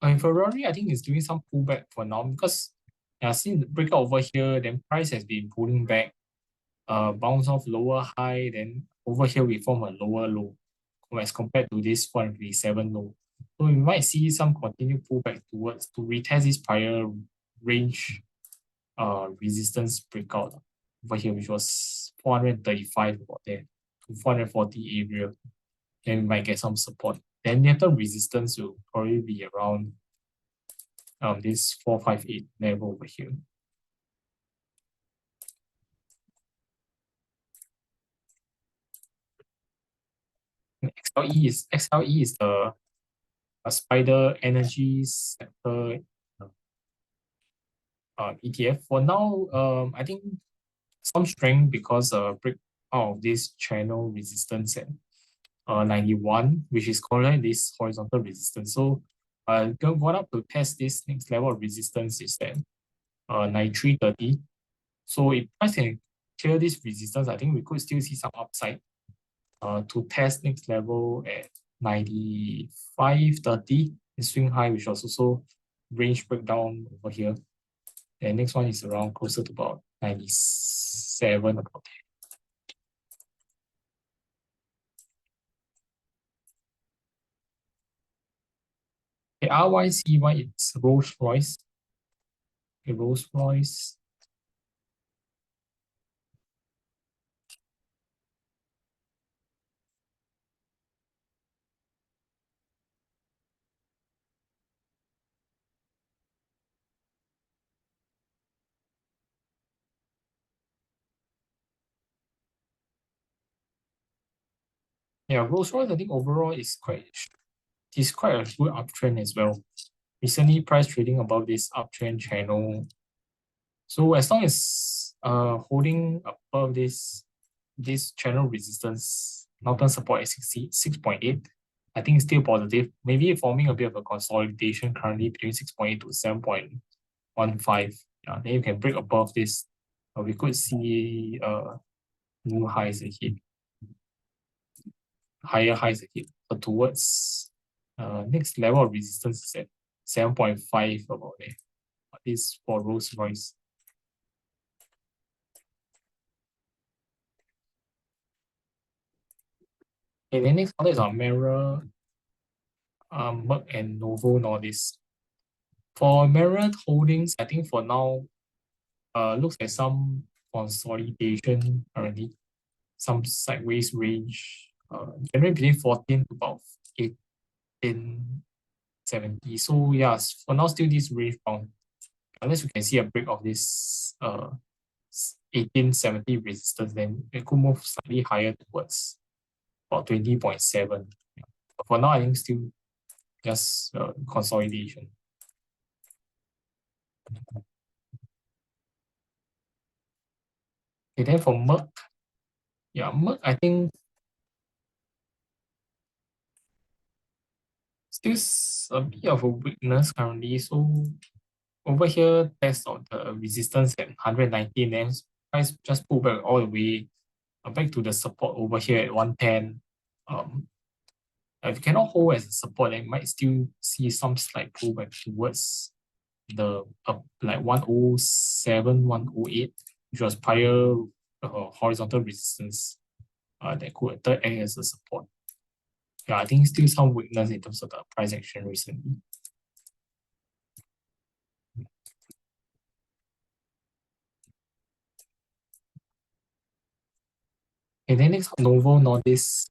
Ferrari, I think is doing some pullback for now because since the breakout over here, then price has been pulling back, bounce off lower high, then over here we form a lower low as compared to this 137 low. So we might see some continued pullback towards to retest this prior range resistance breakout over here, which was 435 about there to 440 area. Then we might get some support. Then near-term resistance will probably be around this 458 level over here. XLE is the Spider Energy sector ETF. For now, I think some strength because break out of this channel resistance at 91, which is correlated this horizontal resistance. So going up to test this next level of resistance is at 93.30. So if price can clear this resistance, I think we could still see some upside to test next level at 95.30, the swing high, which was also range breakdown over here. And next one is around closer to about 97 about there. Okay, RYCY, it's Rolls Royce. Okay, Rolls Royce. Yeah, Rolls Royce, I think overall is quite a good uptrend as well. Recently, price trading above this uptrend channel. So as long as holding above this channel resistance, long-term support at 6.8, I think it's still positive. Maybe forming a bit of a consolidation currently between 6.8 to 7.15. Then you can break above this. We could see new highs ahead, higher highs ahead. But towards next level of resistance is at 7.5 about there. This for Rolls Royce. Okay, then next one is our mirror, Merck and Novo Nordisk. For Merit Holdings, I think for now, looks like some consolidation currently, some sideways range, generally between 14 to about 1870. So yes, for now still this range bound. Unless we can see a break of this 1870 resistance, then it could move slightly higher towards about 20.7. But for now, I think still just consolidation. Okay, then for Merck, Merck, I think still a bit of a weakness currently. So over here, test of the resistance at 119, then price just pull back all the way back to the support over here at 110. If you cannot hold as a support, then you might still see some slight pullback towards the like 107, 108, which was prior horizontal resistance that could act as a support. I think still some weakness in terms of the price action recently. And then next, Novo Nordisk.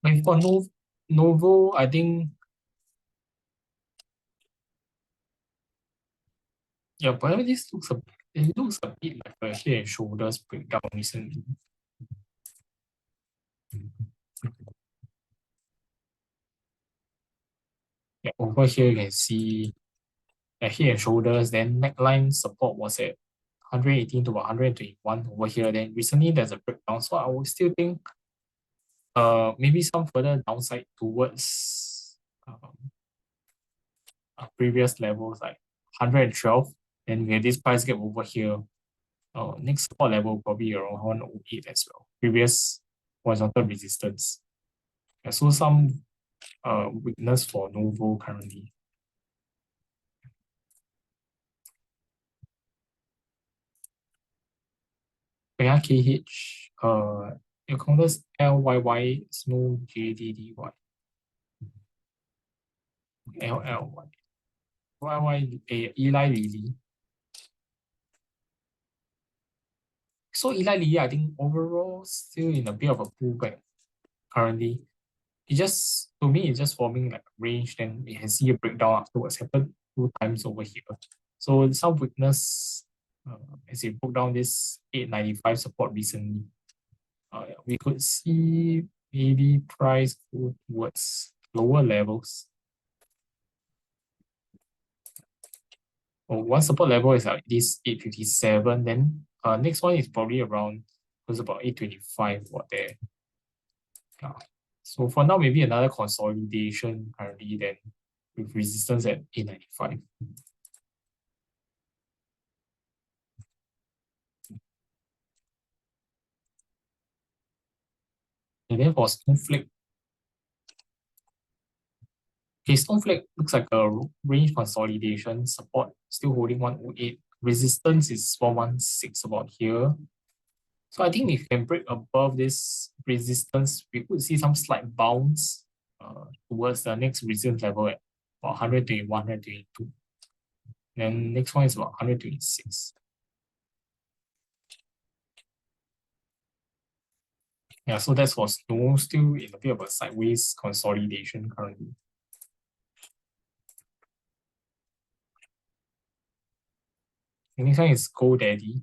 Like for Novo, I think but this looks a bit like a head and shoulders breakdown recently. Over here you can see the head and shoulders, then neckline support was at 118 to 121 over here. Then recently there's a breakdown. So I would still think maybe some further downside towards previous levels like 112. Then we have this price gap over here. Next support level probably around 108 as well. Previous horizontal resistance. So some weakness for Novo currently. KH, it counters LYY, Snow JDDY. LLY. YY, Eli Lilly. So Eli Lilly, I think overall still in a bit of a pullback currently. It just, to me, it's just forming like a range, then we can see a breakdown afterwards happen 2 times over here. So some weakness as it broke down this 895 support recently. We could see maybe price go towards lower levels. One support level is like this 857, then next one is probably around, was about 825 or there. So for now, maybe another consolidation currently then with resistance at 895. And then for Snowflake, okay, Snowflake looks like a range consolidation, support still holding 108, resistance is 116 about here. So I think if you can break above this resistance, we could see some slight bounce towards the next resistance level at about 121, 122. Then next one is about 126. So that's for Snow, still in a bit of a sideways consolidation currently. The next one is GoDaddy.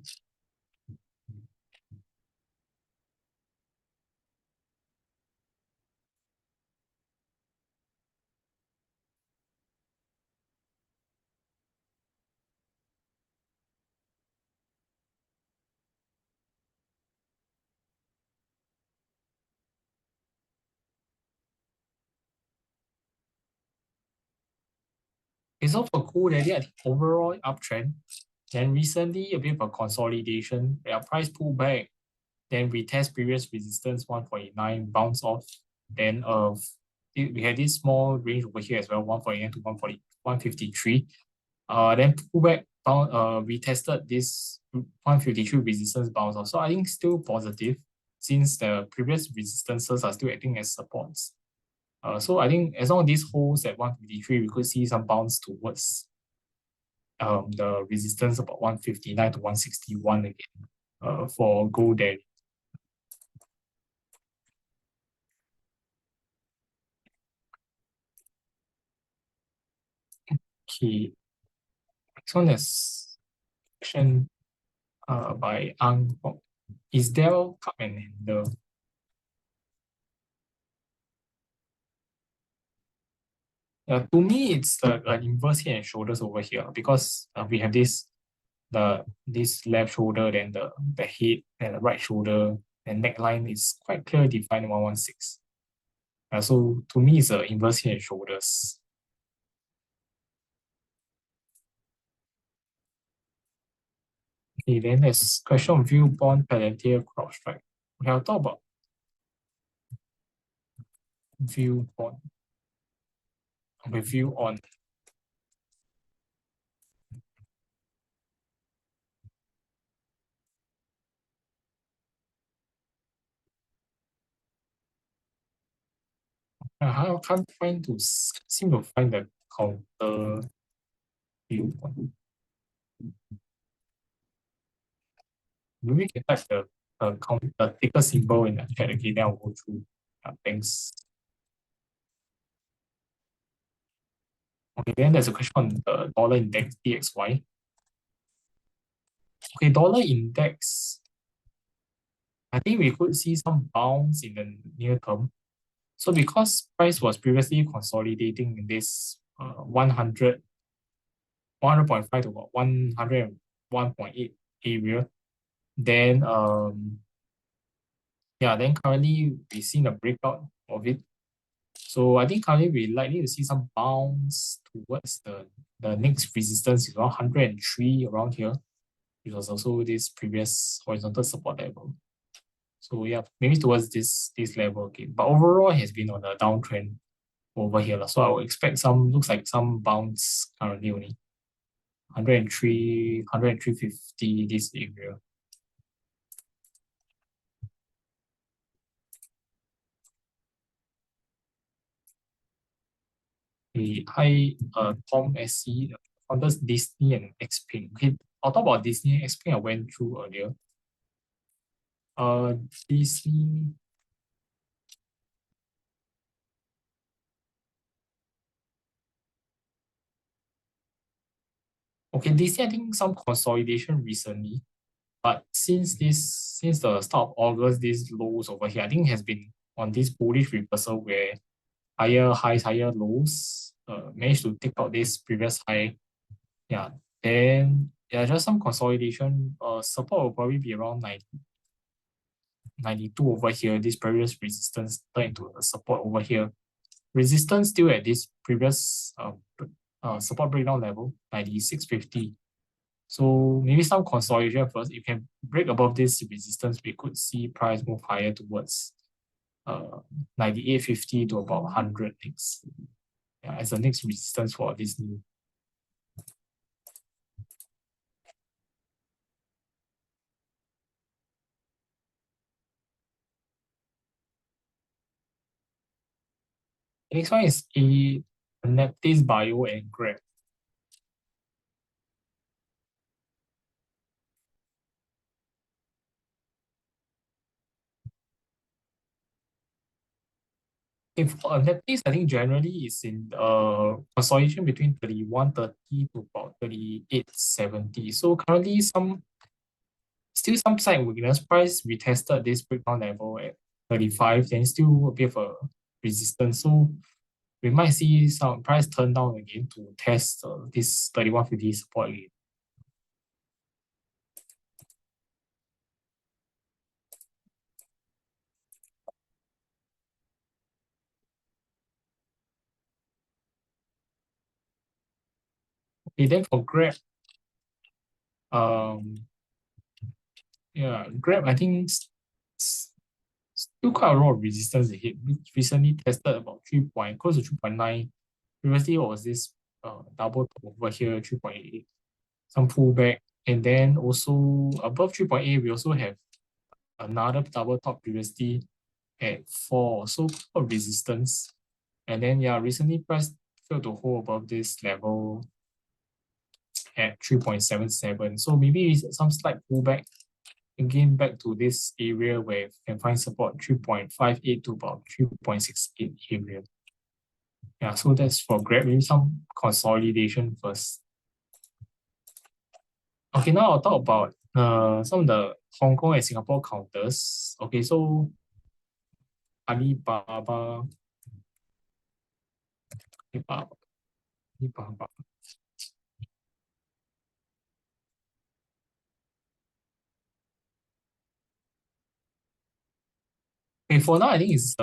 It's also cool that I think overall uptrend. Then recently a bit of a consolidation. Their price pull back. Then we test previous resistance 149, bounce off. Then we had this small range over here as well, 149 to 153. Then pull back down. We tested this 153 resistance bounce off. So I think still positive since the previous resistances are still acting as supports. So I think as long as this holds at 153, we could see some bounce towards the resistance about 159 to 161 again for gold there. Okay, next one is question by Ang. Is Dell cup and handle? To me, it's the inverse head and shoulders over here because we have this left shoulder, then the head, and the right shoulder, and neckline is quite clear defined 116. So to me, it's the inverse head and shoulders. Okay, then there's question on view bond Palantir CrowdStrike. Okay, I'll talk about view bond. Review on I can't seem to find the counter view bond. Maybe we can type the ticker symbol in the chat again, then I'll go through. Thanks. Okay, then there's a question on the dollar index DXY. Okay, dollar index, I think we could see some bounce in the near term. So because price was previously consolidating in this 100.5 to about 101.8 area, then then currently we've seen a breakout of it. So I think currently we're likely to see some bounce towards the next resistance is around 103 around here, which was also this previous horizontal support level. So yeah, maybe towards this level again. But overall it has been on a downtrend over here. So I would expect looks like some bounce currently only. 103, 103.50 this area. Hi, Tom SC, founders Disney and Xpeng. Okay, I'll talk about Disney and Xpeng I went through earlier. Disney. Okay, Disney, I think some consolidation recently, but since the start of August, these lows over here, I think has been on this bullish reversal where higher highs, higher lows, managed to take out this previous high. Yeah, then just some consolidation. Support will probably be around 92 over here. This previous resistance turned into a support over here. Resistance still at this previous support breakdown level, 96.50. So maybe some consolidation first. If you can break above this resistance, we could see price move higher towards 98.50 to about 100 next. Yeah, as the next resistance for this new. The next one is Neptis Bio and Grab. If Neptis, I think generally is in consolidation between 31.30 to about 38.70. So currently still some side weakness. Price retested this breakdown level at 35, then still a bit of a resistance. So we might see some price turn down again to test this 31.50 support again. Okay, then for Grab, Grab, I think still quite a lot of resistance ahead. We recently tested about close to 3.9. Previously, what was this double top over here, 3.8, some pullback. And then also above 3.8, we also have another double top previously at 4. So of resistance. And then recently price failed to hold above this level at 3.77. So maybe some slight pullback again back to this area where we can find support 3.58 to about 3.68 area. Yeah, so that's for Grab. Maybe some consolidation first. Okay, now I'll talk about some of the Hong Kong and Singapore counters. Okay, so Alibaba, Alibaba, Alibaba. Okay, for now I think it's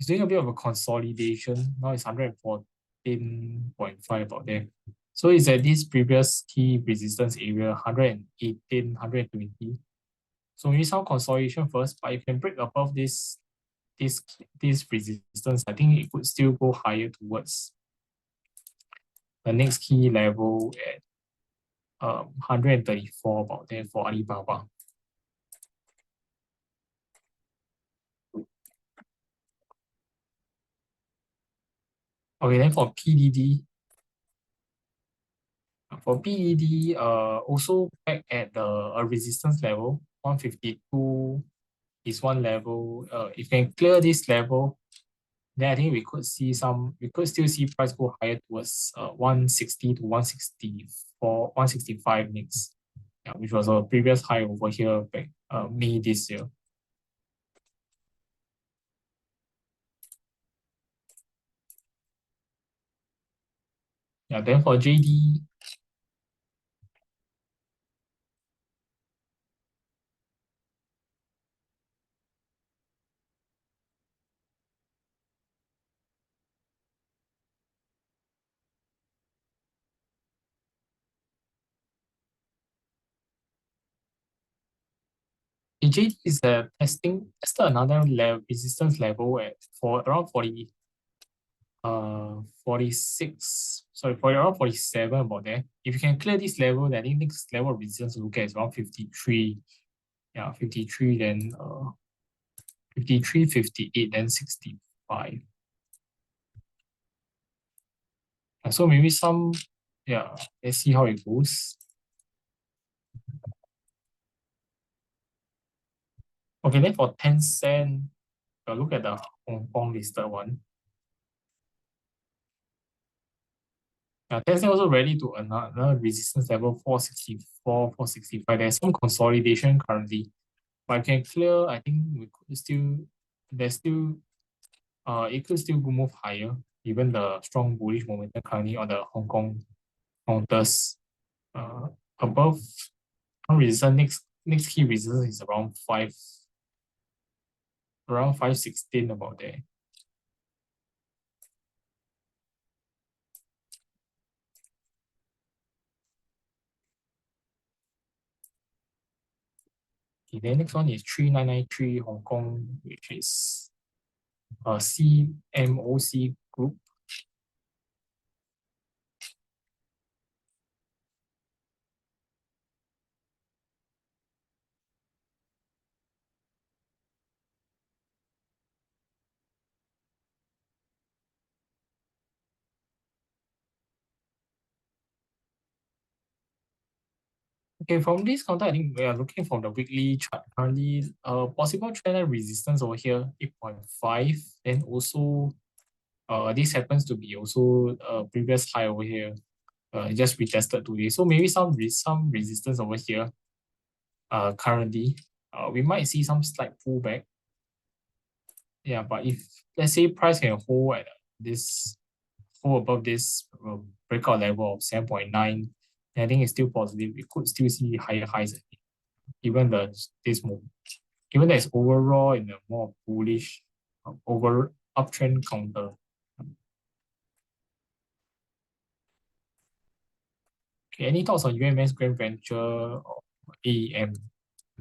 doing a bit of a consolidation. Now it's 114.5 about there. So it's at this previous key resistance area, 118, 120. So maybe some consolidation first, but if you can break above this resistance, I think it could still go higher towards the next key level at 134 about there for Alibaba. Okay, then for PDD, also back at a resistance level, 152 is one level. If you can clear this level, then I think we could still see price go higher towards 160 to 164, 165 next. Yeah, which was a previous high over here back May this year. Yeah, then for JD, JD is tested another level resistance level at for around 46, sorry, for around 47 about there. If you can clear this level, then I think next level of resistance to look at is around 53. Yeah, 53, then 53, 58, then 65. So maybe let's see how it goes. Okay, then for Tencent, look at the Hong Kong listed one. Tencent also ready to another resistance level 464, 465. There's some consolidation currently, but can clear. I think we could still there's still it could still move higher, given the strong bullish momentum currently on the Hong Kong counters. Above resistance next key resistance is around 516 about there. Okay, then next one is 3993 Hong Kong, which is CMOC group. Okay, from this counter, I think we are looking from the weekly chart currently. Possible trend line resistance over here, 8.5. Then also, this happens to be also a previous high over here. It just retested today. So maybe some resistance over here. Currently, we might see some slight pullback. Yeah, but if let's say price can hold above this breakout level of 7.9, I think it's still positive. We could still see higher highs, given this move. Given that it's overall in a more bullish over uptrend counter. Okay, any thoughts on UMS Grand Venture or AEM?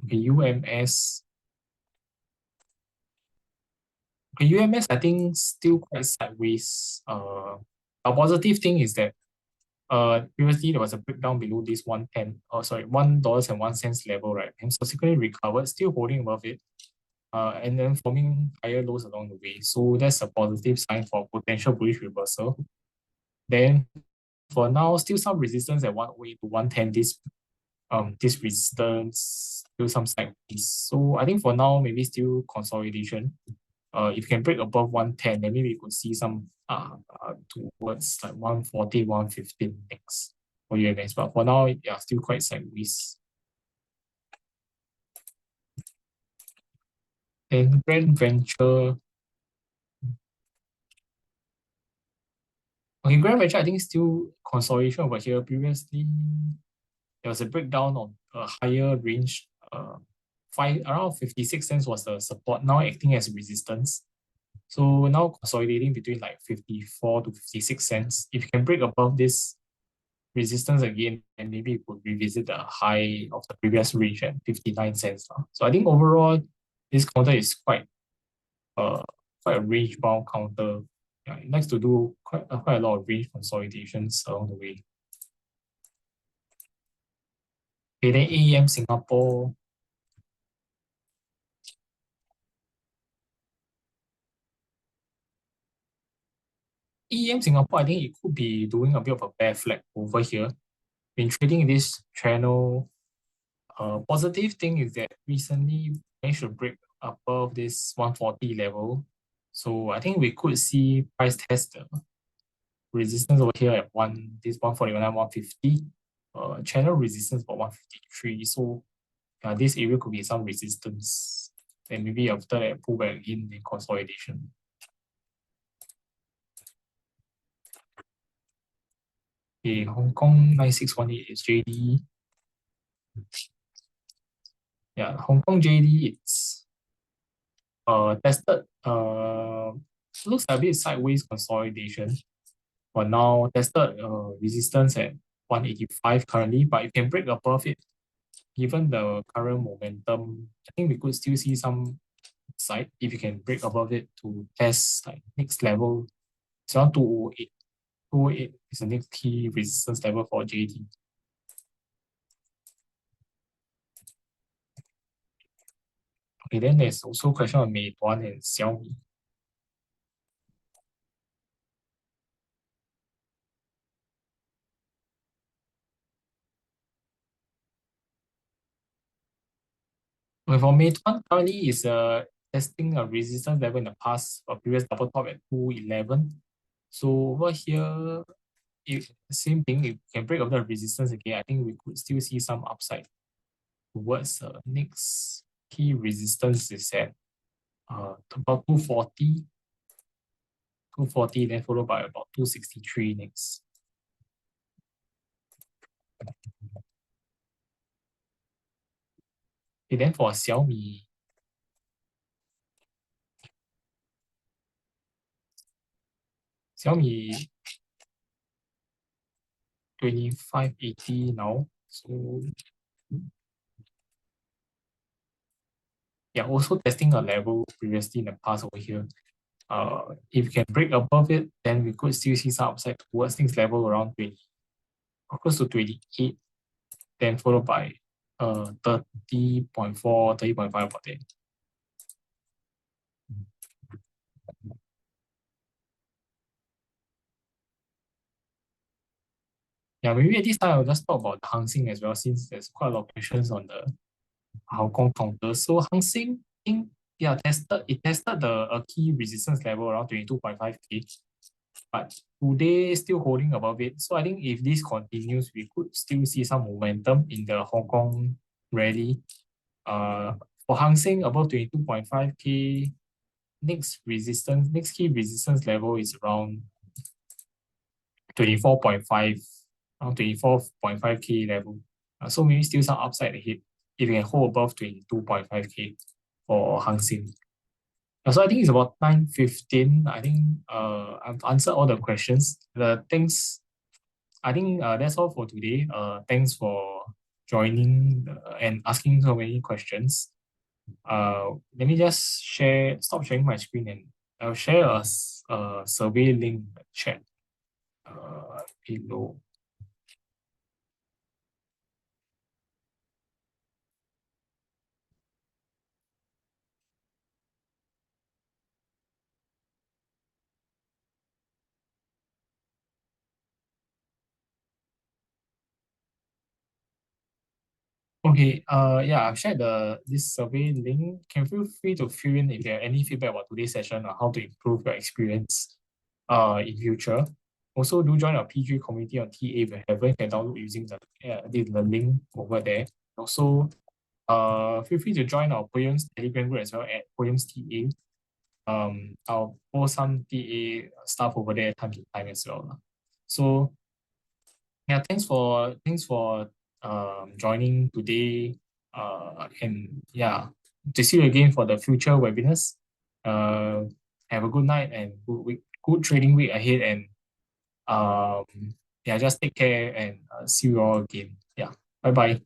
Okay, UMS. Okay, UMS, I think still quite sideways. A positive thing is that previously there was a breakdown below this 110, oh sorry, $1.01 level, right? And subsequently recovered, still holding above it. And then forming higher lows along the way. So that's a positive sign for potential bullish reversal. Then for now, still some resistance at 108 to 110. This resistance, still some sideways. So I think for now, maybe still consolidation. If you can break above 110, then maybe we could see some towards like 140, 115 next for UMS. But for now, yeah, still quite sideways. Then Grand Venture. Okay, Grand Venture, I think still consolidation over here. Previously, there was a breakdown of a higher range. Around 56 cents was the support, now acting as resistance. So now consolidating between like 54 to 56 cents. If you can break above this resistance again, then maybe you could revisit the high of the previous range at 59 cents. So I think overall, this counter is uh, quite a range bound counter. Yeah, it likes to do quite a lot of range consolidations along the way. Okay, then AEM Singapore. AEM Singapore, I think it could be doing a bit of a bear flag over here. Been trading in this channel. Positive thing is that recently managed to break above this 140 level. So I think we could see price test the resistance over here at this 141 and 150. Channel resistance about 153. So this area could be some resistance. And maybe after that pull back in consolidation. Okay, Hong Kong 9618 is JD. Yeah, Hong Kong JD, it's tested, looks a bit sideways consolidation. For now, tested resistance at 185 currently, but if you can break above it, given the current momentum, I think we could still see some side if you can break above it to test like next level. It's around 208. 208 is the next key resistance level for JD. Okay, then there's also a question on Meituan and Xiaomi. Okay, for Meituan, currently is testing a resistance level in the past, a previous double top at 211. So over here, if same thing, if you can break up the resistance again, I think we could still see some upside towards next key resistance is at about 240, 240, then followed by about 263 next. Okay, then for Xiaomi 2580 now. So yeah, also testing a level previously in the past over here. If you can break above it, then we could still see some upside towards things level around 20, close to 28, then followed by 30.4, 30.5 about that. Yeah, maybe at this time I'll just talk about the Hang Seng as well, since there's quite a lot of questions on the Hong Kong counter. So Hang Seng, it tested a key resistance level around 22.5K, but today still holding above it. So I think if this continues, we could still see some momentum in the Hong Kong rally. For Hang Seng above 22.5K, next key resistance level is around 24.5, around 24.5K level. So maybe still some upside ahead if you can hold above 22.5K for Hang Seng. So I think it's about 9:15. I think I've answered all the questions. The things I think that's all for today. Thanks for joining and asking so many questions. Let me just stop sharing my screen, and I'll share a survey link in the chat below. Okay, yeah, I've shared this survey link. Can feel free to fill in if you have any feedback about today's session or how to improve your experience in future. Also, do join our PG community on TA if you haven't. You can download using the link over there. Also, feel free to join our Poems Telegram group as well at Poems TA. I'll post some TA stuff over there time to time as well. So yeah, thanks for joining today. And yeah, to see you again for the future webinars. Have a good night and good week, good trading week ahead. And yeah, just take care and see you all again. Yeah, bye bye.